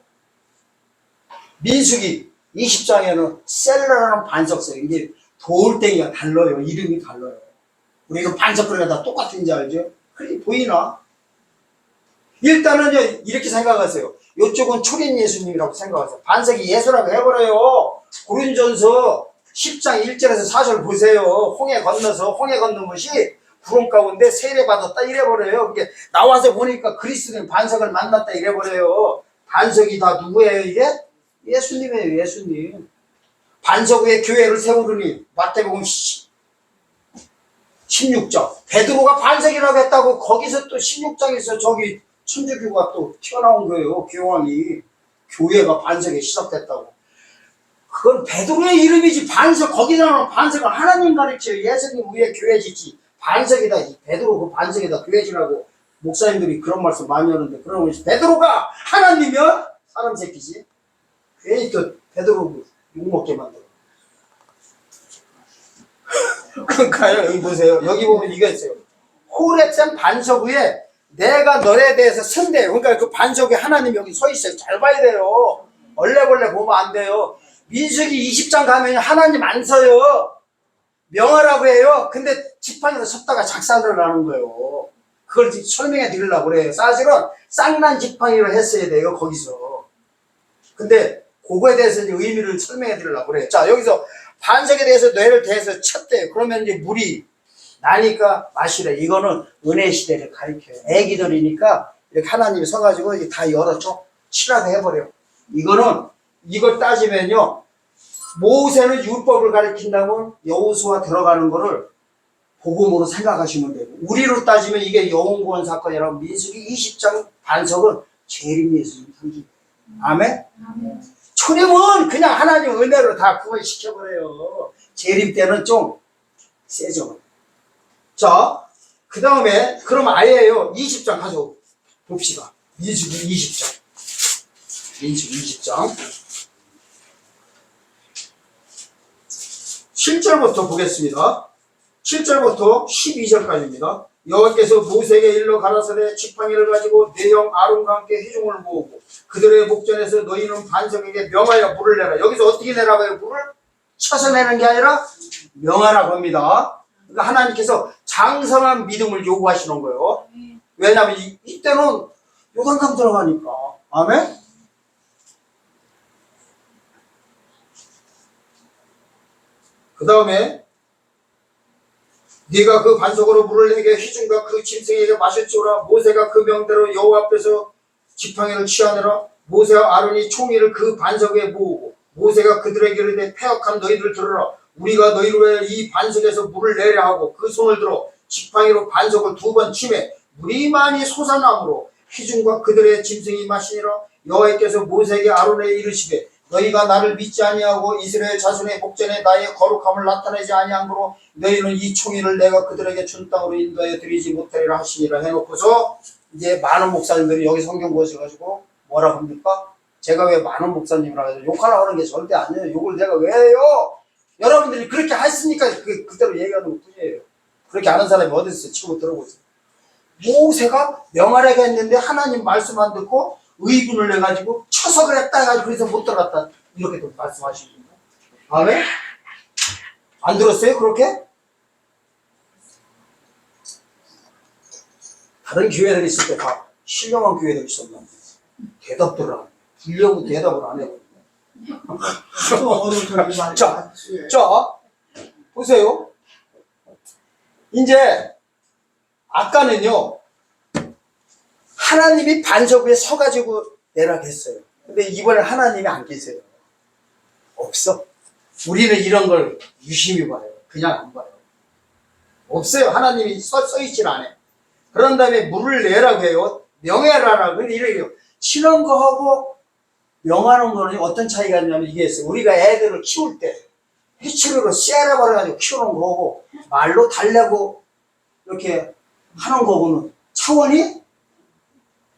민수기 20장에는 셀라라는 반석 써요. 이게 돌덩이가 달라요. 이름이 달라요. 우리는 반석거리가 다 똑같은지 알죠? 그게 보이나? 일단은 이렇게 생각하세요. 이쪽은 초린 예수님이라고 생각하세요. 반석이 예수라고 해버려요. 고린전서 10장 1절에서 4절 보세요. 홍해 건너서 홍해 건넌 것이 구름 가운데 세례받았다 이래버려요. 그게 나와서 보니까 그리스도인 반석을 만났다 이래버려요. 반석이 다 누구예요 이게? 예수님이에요. 예수님. 반석 위에 교회를 세우르니 마태복음 16장 베드로가 반석이라고 했다고 거기서 또 16장에서 저기 천주교가 또 튀어나온 거예요. 교황이 교회가 반석에 시작됐다고. 그건 베드로의 이름이지. 반석 거기서 나오는 반석은 하나님 가르쳐요. 예수님 위에 교회 짓지. 반석이다. 베드로 그 반석이다. 교회 지라고 목사님들이 그런 말씀 많이 하는데 그러면 베드로가 하나님이야? 사람 새끼지. 괜히 또 베드로 욕먹게 만들어. 그러니까요. 여기 보세요. 여기 보면 이거 있어요. 호렙산 반석 위에 내가 너에 대해서 선대요. 그러니까 그 반석에 하나님 여기 서 있어요. 잘 봐야 돼요. 얼레벌레 보면 안 돼요. 민수기 20장 가면 하나님 안 서요. 명하라고 해요. 근데 지팡이로 섰다가 작살을 나는 거예요. 그걸 설명해 드리려고 그래요. 사실은 쌍난 지팡이로 했어야 돼요. 거기서. 근데 그거에 대해서 이제 의미를 설명해 드리려고 그래요. 자, 여기서 반석에 대해서 뇌를 대서 쳤대요. 그러면 이제 물이 나니까 마시래. 이거는 은혜 시대를 가리켜요. 애기들이니까 이렇게 하나님이 서가지고 이제 다 열어줘. 치라고 해버려. 이걸 따지면요. 모세는 율법을 가리킨다면 여호수아 들어가는 거를 복음으로 생각하시면 되고 우리로 따지면 이게 영혼구원 사건이라고 민수기 20장 반석은 재림 예수님 상징. 아멘? 아멘. 초림은 그냥 하나님 은혜로 다 구원시켜버려요. 재림 때는 좀 세죠. 자, 그 다음에 그럼 아예요. 20장 가져 봅시다. 민수기 20장. 민수기 20장. 7절부터 보겠습니다. 7절부터 12절까지입니다. 여호와께서 모세에게 일러 가라사대 지팡이를 가지고 내 형 아론과 함께 회중을 모으고 그들의 목전에서 너희는 반석에게 명하여 물을 내라. 여기서 어떻게 내라고 해요? 물을 쳐서 내는 게 아니라 명하라고 합니다. 그러니까 하나님께서 장성한 믿음을 요구하시는 거예요. 왜냐하면 이때는 요단강 들어가니까. 아멘? 그 다음에 네가 그 반석으로 물을 내게 희중과 그 짐승에게 마실지어라. 모세가 그 명대로 여호와 앞에서 지팡이를 취하느라. 모세와 아론이 총이를 그 반석에 모으고 모세가 그들에게 이르되 패역한 너희들 들으라. 우리가 너희를 위하여 이 반석에서 물을 내려 하고 그 손을 들어 지팡이로 반석을 2번 치매 물이 많이 솟아나므로 희중과 그들의 짐승이 마시니라. 여호와께서 모세에게 아론에게 이르시되 너희가 나를 믿지 아니하고 이스라엘 자손의 목전에 나의 거룩함을 나타내지 아니함으로 너희는 이 총이를 내가 그들에게 준 땅으로 인도하여 드리지 못하리라 하시니라 해놓고서 이제 많은 목사님들이 여기 성경 보셔가지고 뭐라 합니까? 제가 왜 많은 목사님이라 해서 욕하려고 하는 게 절대 아니에요. 욕을 내가 왜 해요? 여러분들이 그렇게 했으니까 그대로 얘기하는 것 뿐이에요. 그렇게 아는 사람이 어디 있어요? 치고 들어보세요. 모세가 명하라고 했는데 하나님 말씀 안 듣고 의분을 해가지고 쳐서 그랬다 해가지고 그래서 못 들어갔다 이렇게 또 말씀하십니다. 아멘? 안 들었어요? 그렇게? 다른 교회들이 있을 때 다 신령한 교회들이 있었는데 대답들을 안 해요. 불려고 대답을 안 해요. 자, 보세요. 이제 아까는요 하나님이 반석 위에 서가지고 내라고 했어요. 근데 이번엔 하나님이 안 계세요. 없어. 우리는 이런 걸 유심히 봐요. 그냥 안 봐요. 없어요. 하나님이 써있질 않아요. 그런 다음에 물을 내라고 해요. 명예라라고. 근데 이래요. 치는 거하고 명하는 거는 어떤 차이가 있냐면 이게 있어요. 우리가 애들을 키울 때 해치료로 쎄려버려가지고 키우는 거고 말로 달래고 이렇게 하는 거고는 차원이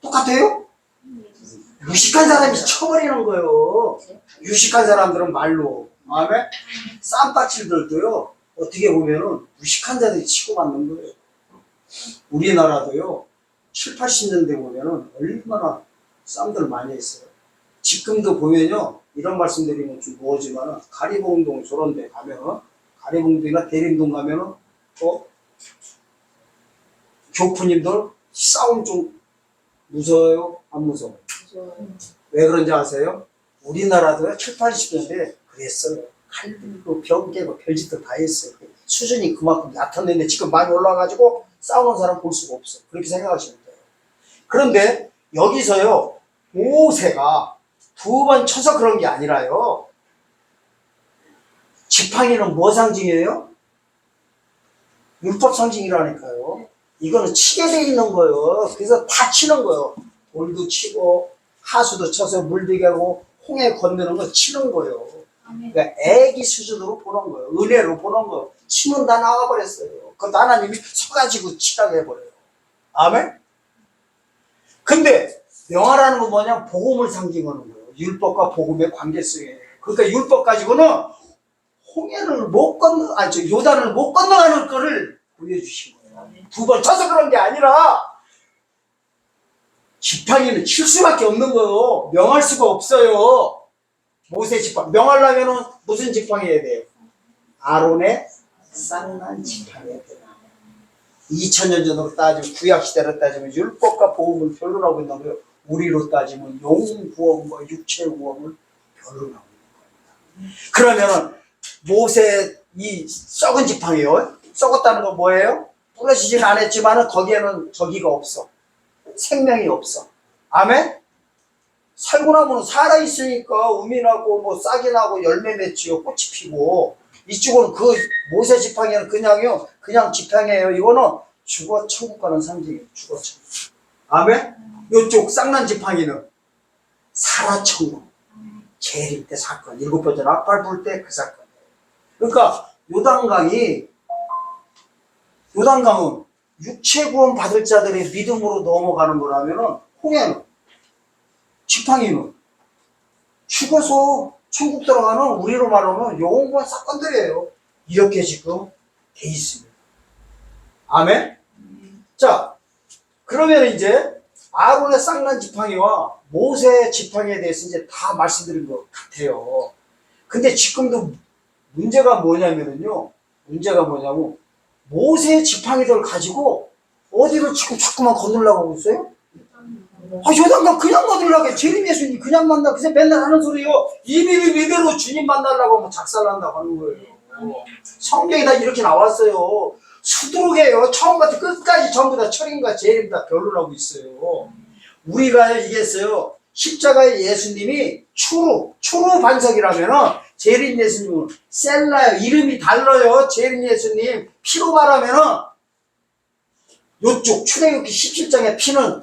똑같아요? 유식한 사람이 쳐버리는 거예요. 유식한 사람들은 말로. 아멘? 쌈바칠들도요, 어떻게 보면은 유식한 자들이 치고받는 거예요. 우리나라도요, 7, 80년대 보면은 얼마나 쌈들 많이 했어요. 지금도 보면요, 이런 말씀 드리면 좀 뭐지만은, 가리봉동 저런 데 가면은, 가리봉동이나 대림동 가면은, 교프님들 싸움 좀 무서워요? 안 무서워요? 왜 그런지 아세요? 우리나라도요, 7, 80년대 그랬어요. 칼들도 벽 깨고 별짓도 다 했어요. 수준이 그만큼 얕았는데 지금 많이 올라와가지고 싸우는 사람 볼 수가 없어요. 그렇게 생각하시면 돼요. 그런데 여기서요, 모세가 2번 쳐서 그런 게 아니라요. 지팡이는 뭐 상징이에요? 율법 상징이라니까요. 이거는 치게 돼 있는 거예요. 그래서 다 치는 거예요. 돌도 치고 하수도 쳐서 물들게 하고 홍해 건너는 거 치는 거예요. 그러니까 애기 수준으로 보는 거예요. 은혜로 보는 거예요. 치면 다 나가버렸어요. 그것도 하나님이 서가지고 치라고 해버려요. 아멘? 근데 명하라는 건 뭐냐? 복음을 상징하는 거예요. 율법과 복음의 관계성이에요. 그러니까 율법 가지고는 홍해를 못 건너, 요단을 못 건너가는 거를 보여주신 거예요. 2번 쳐서 그런 게 아니라 지팡이는 칠 수밖에 없는 거예요. 명할 수가 없어요. 모세 지팡이. 명하려면 무슨 지팡이 해야 돼요? 아론의 쌍난 지팡이 해야 돼요. 2000년 전으로 따지면, 구약시대로 따지면 율법과 복음을 변론하고 있는 거예요. 우리로 따지면 영구원과 육체구원을 변론하고 있는 겁니다. 그러면은 모세 이 썩은 지팡이요. 썩었다는 건 뭐예요? 부러지진 않았지만 거기에는 저기가 없어. 생명이 없어. 아멘? 살구나무는 살아있으니까 우미 나고 뭐 싹이 나고 열매 맺지요. 꽃이 피고. 이쪽은 그 모세 지팡이는 그냥요. 그냥 지팡이에요. 이거는 죽어 천국 가는 상징이에요. 죽어 천국. 아멘? 이쪽 쌍난 지팡이는 살아 천국. 재림 때 사건. 7번째 낙발 불 때 그 사건. 그러니까 요단강은 육체 구원 받을 자들의 믿음으로 넘어가는 거라면은 홍해는 지팡이는 죽어서 천국 들어가는 우리로 말하면 영원한 사건들이에요. 이렇게 지금 돼 있습니다. 아멘? 자, 그러면 이제 아론의 쌍난 지팡이와 모세의 지팡이에 대해서 이제 다 말씀드린 것 같아요. 근데 지금도 문제가 뭐냐면 모세의 지팡이들 가지고 어디를 지금 자꾸만 거들라고 하고 있어요? 요단강 그냥 거들라고 재림 예수님 그냥 만나 그래서 맨날 하는 소리요. 이대로 주님 만나려고 하면 작살난다고 하는 거예요. 성경에 다 이렇게 나왔어요. 수두룩해요. 처음부터 끝까지 전부 다 철인과 재림 다 변론하고 있어요. 우리가 얘기했어요. 십자가의 예수님이 추루 반석이라면은 재림 예수님은 셀라요. 이름이 달라요. 재림 예수님 피로 말하면은 요쪽 출애굽기 17장의 피는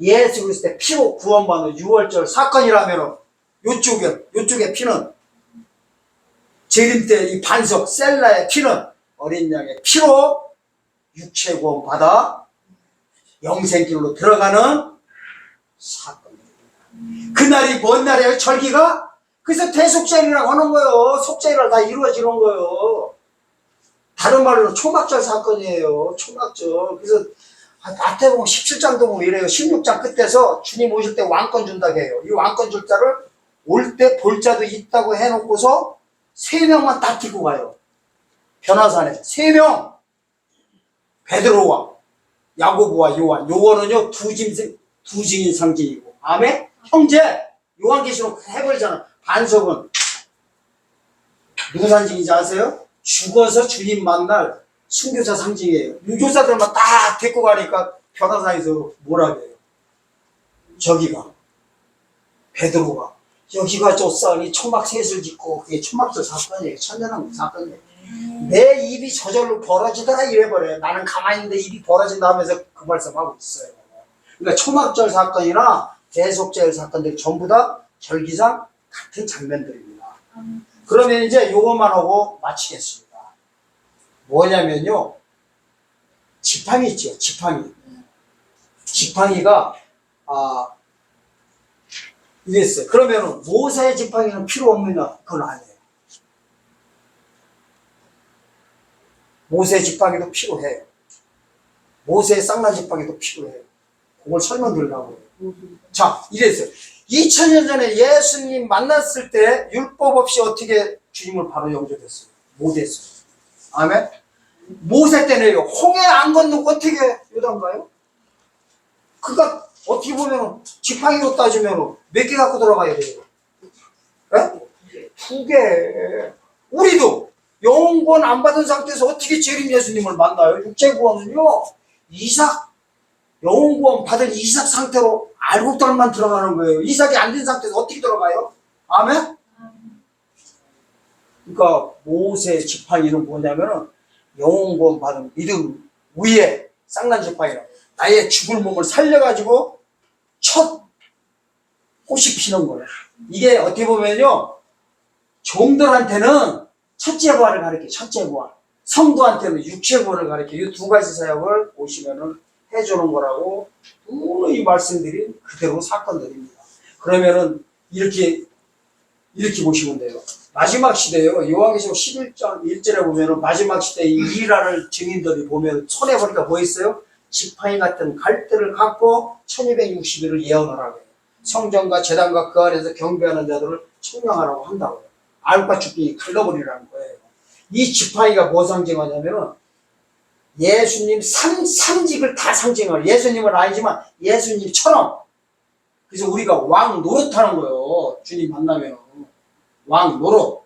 예수 그리스도의 피로 구원받는 6월절 사건이라면은 요쪽의 피는 재림 때 이 반석 셀라의 피는 어린 양의 피로 육체 구원 받아 영생길로 들어가는 사건입니다. 그날이 뭔 날이에요? 절기가? 그래서 대속절이라고 하는 거예요. 속절이라 다 이루어지는 거예요. 다른 말로 초막절 사건이에요. 초막절. 그래서 마태복음 17장도 보면 이래요. 16장 끝에서 주님 오실 때 왕권 준다고 해요. 이 왕권 줄 자를 올 때 볼 자도 있다고 해놓고서 3명만 딱 딛고 가요. 변화산에 3명. 베드로와 야고보와 요한. 요한은요 두 증인 상징이고. 아멘? 형제. 요한계시록 해버리잖아. 반석은 누구 상징인지 아세요? 죽어서 주님 만날 순교자 상징이에요. 유교사들만 딱 데리고 가니까 변화산에서 뭐라 그래요? 저기가 베드로가 여기가 쫓사니 초막 셋을 짓고 그게 초막절 사건이에요. 천년왕국 사건이에요. 내 입이 저절로 벌어지더라 이래버려요. 나는 가만히 있는데 입이 벌어진다 하면서 그 말씀하고 있어요. 그러니까 초막절 사건이나 대속절 사건들 전부 다 절기상 같은 장면들입니다. 그러면 이제 요것만 하고 마치겠습니다. 뭐냐면요. 지팡이 있죠. 지팡이가 이랬어요. 그러면 모세의 지팡이는 필요 없느냐? 그건 아니에요. 모세의 지팡이도 필요해요. 모세의 쌍난 지팡이도 필요해요. 그걸 설명드리려고 해요. 자, 이랬어요. 2000년 전에 예수님 만났을 때 율법 없이 어떻게 주님을 바로 영접했어요? 못했어요. 아멘? 모세 때는요. 홍해 안 건너고 어떻게 요단가요? 그가 어떻게 보면 지팡이로 따지면 몇 개 갖고 들어가야 돼요? 네? 2개. 우리도 영원 안 받은 상태에서 어떻게 재림 예수님을 만나요? 육체구원은요. 이삭 영원구원 받은 이삭 상태로 알곡들만 들어가는 거예요. 이삭이 안 된 상태에서 어떻게 들어가요? 아멘? 그러니까 모세의 지팡이는 뭐냐면은 영원구원 받은 믿음 위에 쌍난 지팡이는 나의 죽을 몸을 살려가지고 첫 꽃이 피는 거예요. 이게 어떻게 보면요. 종들한테는 첫째 부활을 가르쳐요. 첫째 부활. 성도한테는 육체 구원을 가르쳐요. 이 두 가지 사역을 보시면은 해주는 거라고 이 말씀들이 그대로 사건들입니다. 그러면은 이렇게 보시면 돼요. 마지막 시대요. 요한계시록 11장 1절에 보면은 마지막 시대의 일하는 증인들이 보면 손에 보니까 뭐 있어요? 지팡이 같은 갈대를 갖고 1260일을 예언하라고 해요. 성전과 제단과 그 안에서 경배하는 자들을 청명하라고 한다고요. 알과 죽기 갈라버리라는 거예요. 이 지팡이가 뭐 상징하냐면은 예수님 상직을 다 상징을 예수님은 아니지만 예수님처럼 그래서 우리가 왕 노릇하는 거예요. 주님 만나면 왕 노릇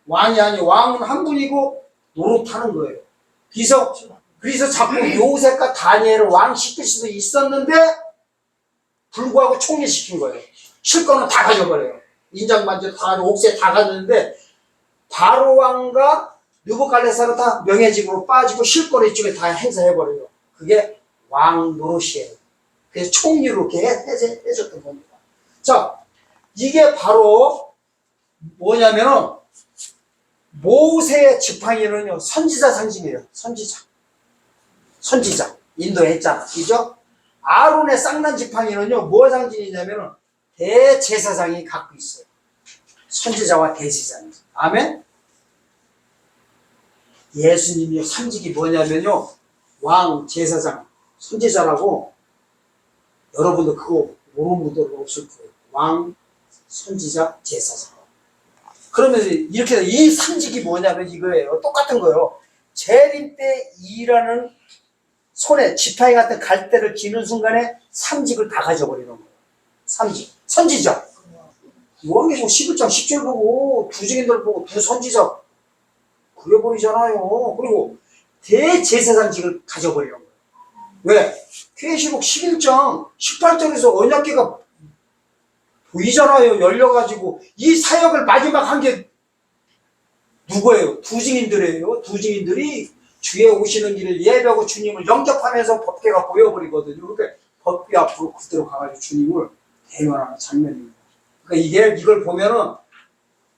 왕이 아니 왕은 한 분이고 노릇하는 거예요. 그래서 자꾸 요셉과 다니엘을 왕 시킬 수도 있었는데 불구하고 총리시킨 거예요. 실권은 다 가져버려요. 인장반지 다 옥새 다 가졌는데 바로 왕과 느부갓네살은 다 명예직으로 빠지고 실권 이쪽에 다 행사해버려요. 그게 왕 노릇이에요. 그래서 총리로 이렇게 해줬던 겁니다. 자, 이게 바로 뭐냐면은 모세의 지팡이는요 선지자 상징이에요. 선지자 인도에 했잖아. 그죠? 아론의 쌍난 지팡이는요 뭐 상징이냐면은 대제사장이 갖고 있어요. 선지자와 대제사장. 아멘? 예수님의 상징이 뭐냐면요 왕, 제사장, 선지자라고 여러분도 그거 모르는 분들 없을 거예요. 왕, 선지자, 제사장. 그러면 이렇게 이 상징이 뭐냐면 이거예요. 똑같은 거예요. 재림 때 일하는 손에 지팡이 같은 갈대를 쥐는 순간에 삼직을 다 가져버리는 거예요. 삼직. 선지자. 요한계시록 11장 10절 보고 두 증인들 보고 두 선지자 그려버리잖아요. 그리고 대제사장직을 가져버리는 거예요. 왜? 계시록 11장 18절에서 언약궤가 보이잖아요. 열려가지고 이 사역을 마지막 한 게 누구예요? 두 증인들이에요. 두 증인들이 주의 오시는 길을 예배하고 주님을 영접하면서 법궤가 보여버리거든요. 그러니까 법궤 앞으로 그대로 가가지고 주님을 대면하는 장면입니다. 그러니까 이걸 보면은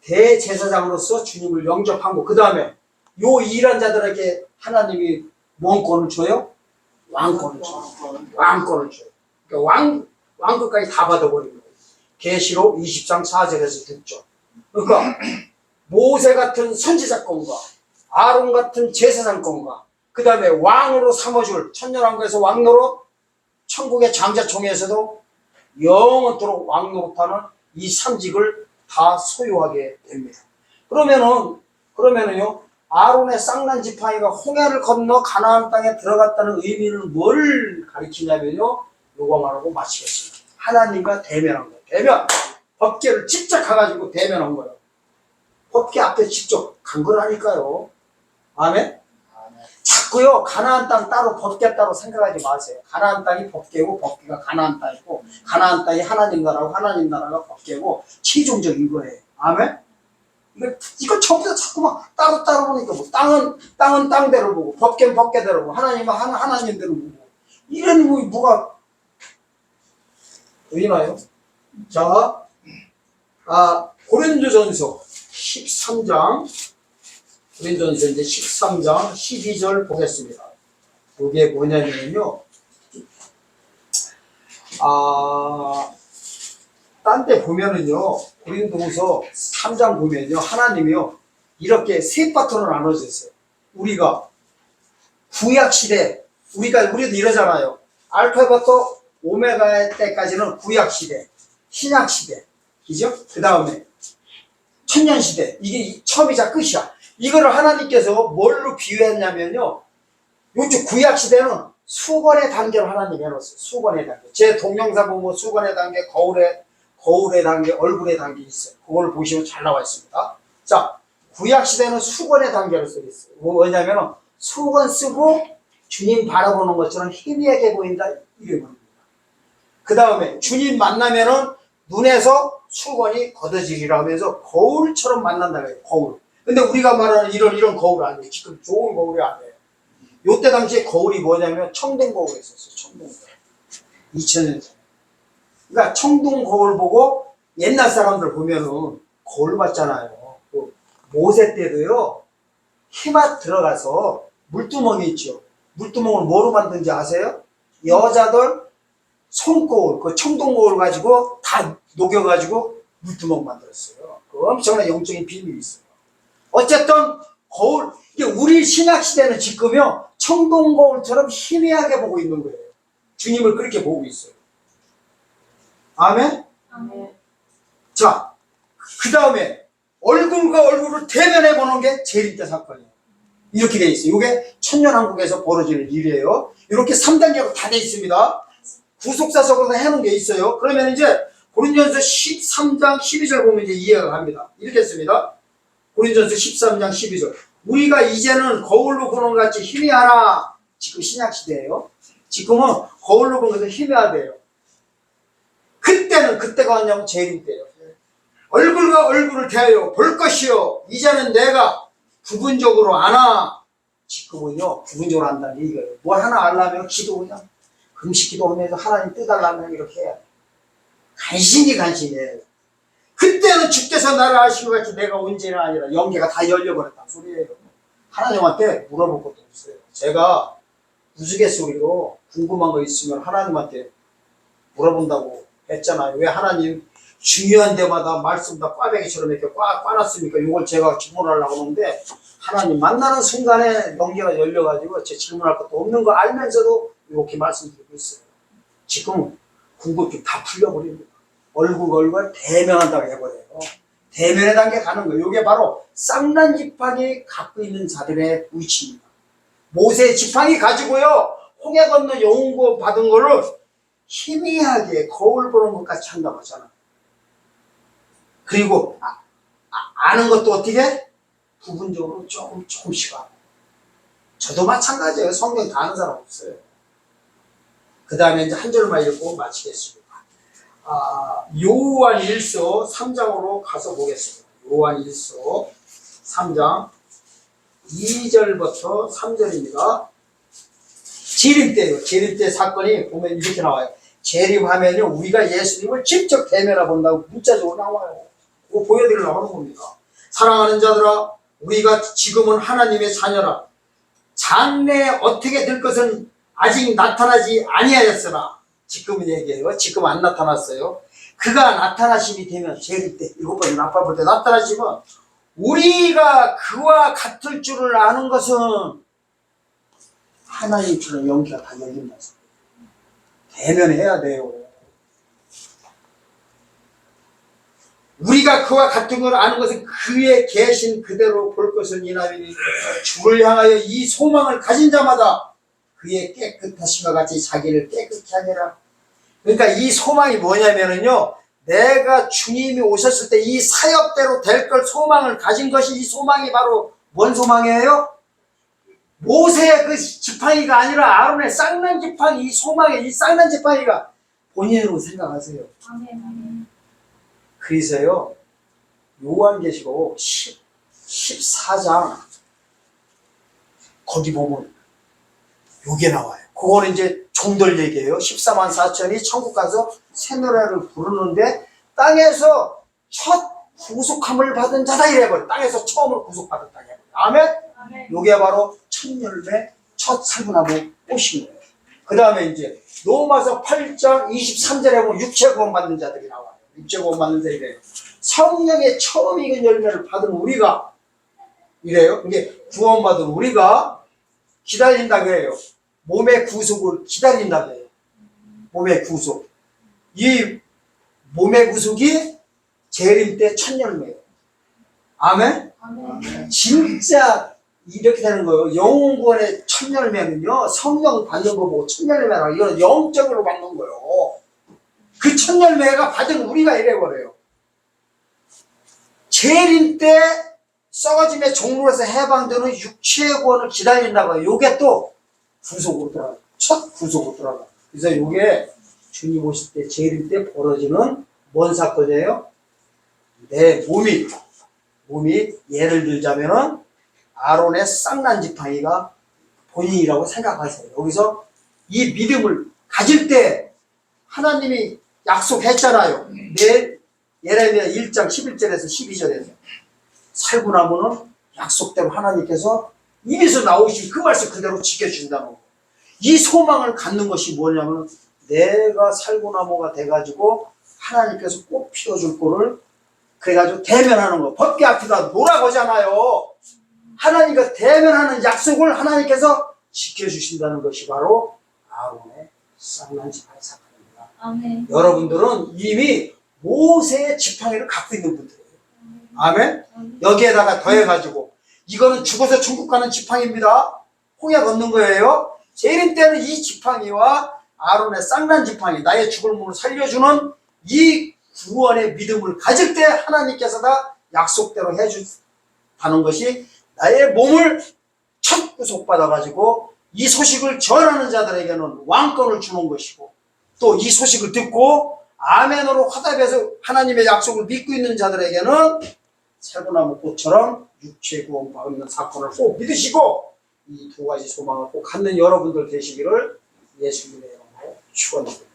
대제사장으로서 주님을 영접하고 그 다음에 요 일한 자들에게 하나님이 뭔 권을 줘요? 왕권을 줘요. 왕권을 줘요. 그러니까 왕권까지 다 받아버리는 거예요. 계시록 20장 4절에서 6절. 그러니까 모세 같은 선지자권과 아론 같은 제사장권과 그 다음에 왕으로 삼아줄 천년왕국에서 왕노릇, 천국의 장자총회에서도 영원토록 왕노릇하는 이 삼직을 다 소유하게 됩니다. 그러면은요, 아론의 쌍난 지팡이가 홍해를 건너 가나안 땅에 들어갔다는 의미는 뭘 가리키냐면요, 요거 말하고 마치겠습니다. 하나님과 대면한 거예요. 대면! 법궤를 직접 가가지고 대면한 거예요. 법궤 앞에 직접 간 거라니까요. 아멘? 자꾸요, 가나안 땅 따로 법궤 따로 생각하지 마세요. 가나안 땅이 법궤고 법궤가 가나안 땅이고 가나안 땅이 하나님 나라고 하나님 나라가 법궤고 최종적인 거예요. 아멘? 이거 전부 다 자꾸만 따로 보니까 뭐 땅은 땅대로 보고 법궤는 법궤대로 보고 하나님은 하나님대로 보고 이런 뭐가 보이나요? 자, 고린도전서 13장 고린도전서 이제 13장 12절 보겠습니다. 이게 뭐냐면요, 딴 데 보면은요, 고린도후서 3장 보면요, 하나님이요 이렇게 세 파트로 나눠졌어요. 우리가 구약 시대, 우리도 이러잖아요. 알파부터 오메가 때까지는 구약 시대, 신약 시대, 그죠? 그 다음에 천년 시대, 이게 처음이자 끝이야. 이거를 하나님께서 뭘로 비유했냐면요, 요즘 구약 시대는 수건의 단계로 하나님이 해놓았어요. 수건의 단계. 제 동영상 보면 수건의 단계, 거울의 단계, 얼굴의 단계 있어요. 그걸 보시면 잘 나와 있습니다. 자, 구약 시대는 수건의 단계로 써 있어요. 뭐냐면은 수건 쓰고 주님 바라보는 것처럼 희미하게 보인다, 이게 겁니다. 그 다음에 주님 만나면은 눈에서 수건이 걷어지리라 하면서 거울처럼 만난다고 해요. 거울. 근데 우리가 말하는 이런 거울 아니에요. 지금 좋은 거울이 아니에요. 요때 당시에 거울이 뭐냐면 청동 거울이 있었어요. 청동 거울. 2000년 전. 그러니까 청동 거울 보고 옛날 사람들 보면은 거울 봤잖아요. 모세 때도요, 히맛 들어가서 물두멍이 있죠. 물두멍을 뭐로 만든지 아세요? 여자들 손거울, 그 청동 거울 가지고 다 녹여가지고 물두멍 만들었어요. 그 엄청난 영적인 비밀이 있어요. 어쨌든 거울, 이게 우리 신약 시대는 지금요 청동 거울처럼 희미하게 보고 있는 거예요. 주님을 그렇게 보고 있어요. 아멘? 아멘. 자, 그 다음에 얼굴과 얼굴을 대면해 보는 게 재림때 사건이에요. 이렇게 돼 있어요. 이게 천년왕국에서 벌어지는 일이에요. 이렇게 3단계로 다 돼 있습니다. 구속사적으로 해놓은 게 있어요. 그러면 이제 고린도전서 13장 12절 보면 이제 이해가 갑니다. 이렇게 했습니다. 고린도전서 13장 12절. 우리가 이제는 거울로 보는 것 같이 희미하나. 지금 신약시대예요. 지금은 거울로 보는 것은 희미하대요. 그때가 뭐냐면 재림 때예요. 얼굴과 얼굴을 대하여 볼 것이요. 이제는 내가 부분적으로 아나. 지금은요 부분적으로 안다는 게 이거예요. 뭘 하나 알려면 기도 그냥 금식 기도하면서 하나님 뜻달라면 이렇게 해야 돼. 간신히해요. 그때는 주께서 나를 아시고 같이 내가 언제나 아니라 영계가 다 열려버렸단 소리예요. 하나님한테 물어볼 것도 없어요. 제가 우스갯소리로 궁금한 거 있으면 하나님한테 물어본다고 했잖아요. 왜 하나님 중요한 데마다 말씀 다 꽈배기처럼 이렇게 꽈놨으니까 이걸 제가 질문하려고 하는데, 하나님 만나는 순간에 영계가 열려가지고 제 질문할 것도 없는 거 알면서도 이렇게 말씀드리고 있어요. 지금 궁금증 다 풀려버립니다. 얼굴 대면한다고 해버려요. 대면의 단계 가는 거예요. 이게 바로 쌍난 지팡이 갖고 있는 자들의 위치입니다. 모세 지팡이 가지고요, 홍해 건너 영웅 받은 거를 희미하게 거울 보는 것 같이 한다고 하잖아. 그리고 아는 것도 어떻게? 부분적으로 조금씩 하고. 저도 마찬가지예요. 성경 다 아는 사람 없어요. 그 다음에 이제 한 절만 읽고 마치겠습니다. 요한 1서 3장으로 가서 보겠습니다. 요한 1서 3장 2절부터 3절입니다. 재림때요. 재림때 사건이 보면 이렇게 나와요. 재림하면요, 우리가 예수님을 직접 대면해 본다고 문자적으로 나와요. 그거 보여드리려고 하는 겁니다. 사랑하는 자들아, 우리가 지금은 하나님의 자녀라. 장래에 어떻게 될 것은 아직 나타나지 아니하였으나, 지금은 얘기해요. 지금 안 나타났어요. 그가 나타나심이 되면, 재림 때, 7번째 나팔 때 나타나시면 우리가 그와 같을 줄을 아는 것은 하나님처럼 연기가 다 열린다서 대면해야 돼요. 우리가 그와 같은 걸 아는 것은 그의 계신 그대로 볼 것을 인하여니 주를 향하여 이 소망을 가진 자마다 그의 깨끗하심과 같이 자기를 깨끗게 하니라. 그러니까 이 소망이 뭐냐면은요, 내가 주님이 오셨을 때 이 사역대로 될 걸 소망을 가진 것이, 이 소망이 바로 뭔 소망이에요? 모세의 그 지팡이가 아니라 아론의 쌍난 지팡이, 이 소망의 이 쌍난 지팡이가 본인으로 생각하세요. 그래서요, 요한계시록 14장 거기 보면 요게 나와요. 그거는 이제 종들 얘기예요. 14만 4천이 천국 가서 새 노래를 부르는데 땅에서 첫 구속함을 받은 자다 이래버려. 땅에서 처음으로 구속받았다 이래버려. 아멘? 요게 바로 첫 열매, 첫 살구나무 꽃인 거예요. 그 다음에 이제 로마서 8장 23절에 보면 육체 구원 받는 자들이 나와요. 육체 구원 받는 자들이 이래요. 성령의 처음 익은 열매를 받은 우리가 이래요. 이게 구원받은 우리가 기다린다 그래요. 몸의 구속을 기다린다 그래요. 몸의 구속. 이 몸의 구속이 재림 때 첫 열매예요. 아멘? 진짜 이렇게 되는 거예요. 영혼 구원의 첫 열매는요, 성령을 받는 거고 첫 열매라. 이거는 영적으로 받는 거예요. 그 첫 열매가 받은 우리가 이래버려요. 재림 때 썩어짐의 종로에서 해방되는 육체의 구원을 기다린다고 해요. 요게 또 구속으로 돌아가. 첫 구속으로 돌아가. 그래서 요게 주님 오실 때 재림 때 벌어지는 뭔 사건이에요? 내 몸이 예를 들자면은 아론의 쌍난 지팡이가 본인이라고 생각하세요. 여기서 이 믿음을 가질 때 하나님이 약속했잖아요. 내일 예레미야 1장 11절에서 12절에서 살구나무는 약속대로 하나님께서 입에서 나오신 그 말씀 그대로 지켜준다는 거. 이 소망을 갖는 것이 뭐냐면, 내가 살구나무가 돼가지고 하나님께서 꼭 피워줄 거를 그래가지고 대면하는 거. 법궤 앞에다 놓으라고잖아요. 하나님과 대면하는 약속을 하나님께서 지켜주신다는 것이 바로 아론의 쌍난 지팡이 사건입니다. 아멘. 여러분들은 이미 모세의 지팡이를 갖고 있는 분들이에요. 아멘. 여기에다가 더해가지고 이거는 죽어서 천국 가는 지팡이입니다. 홍해 걷는 거예요. 재림 때는 이 지팡이와 아론의 쌍난 지팡이, 나의 죽을 몸을 살려주는 이 구원의 믿음을 가질 때 하나님께서 다 약속대로 해준다는 것이 나의 몸을 첫 구속받아가지고 이 소식을 전하는 자들에게는 왕권을 주는 것이고, 또 이 소식을 듣고 아멘으로 화답해서 하나님의 약속을 믿고 있는 자들에게는 살구나무 꽃처럼 육체 구원 받는 사건을 꼭 믿으시고 이 두 가지 소망을 꼭 갖는 여러분들 되시기를 예수님의 이름으로 축원드립니다.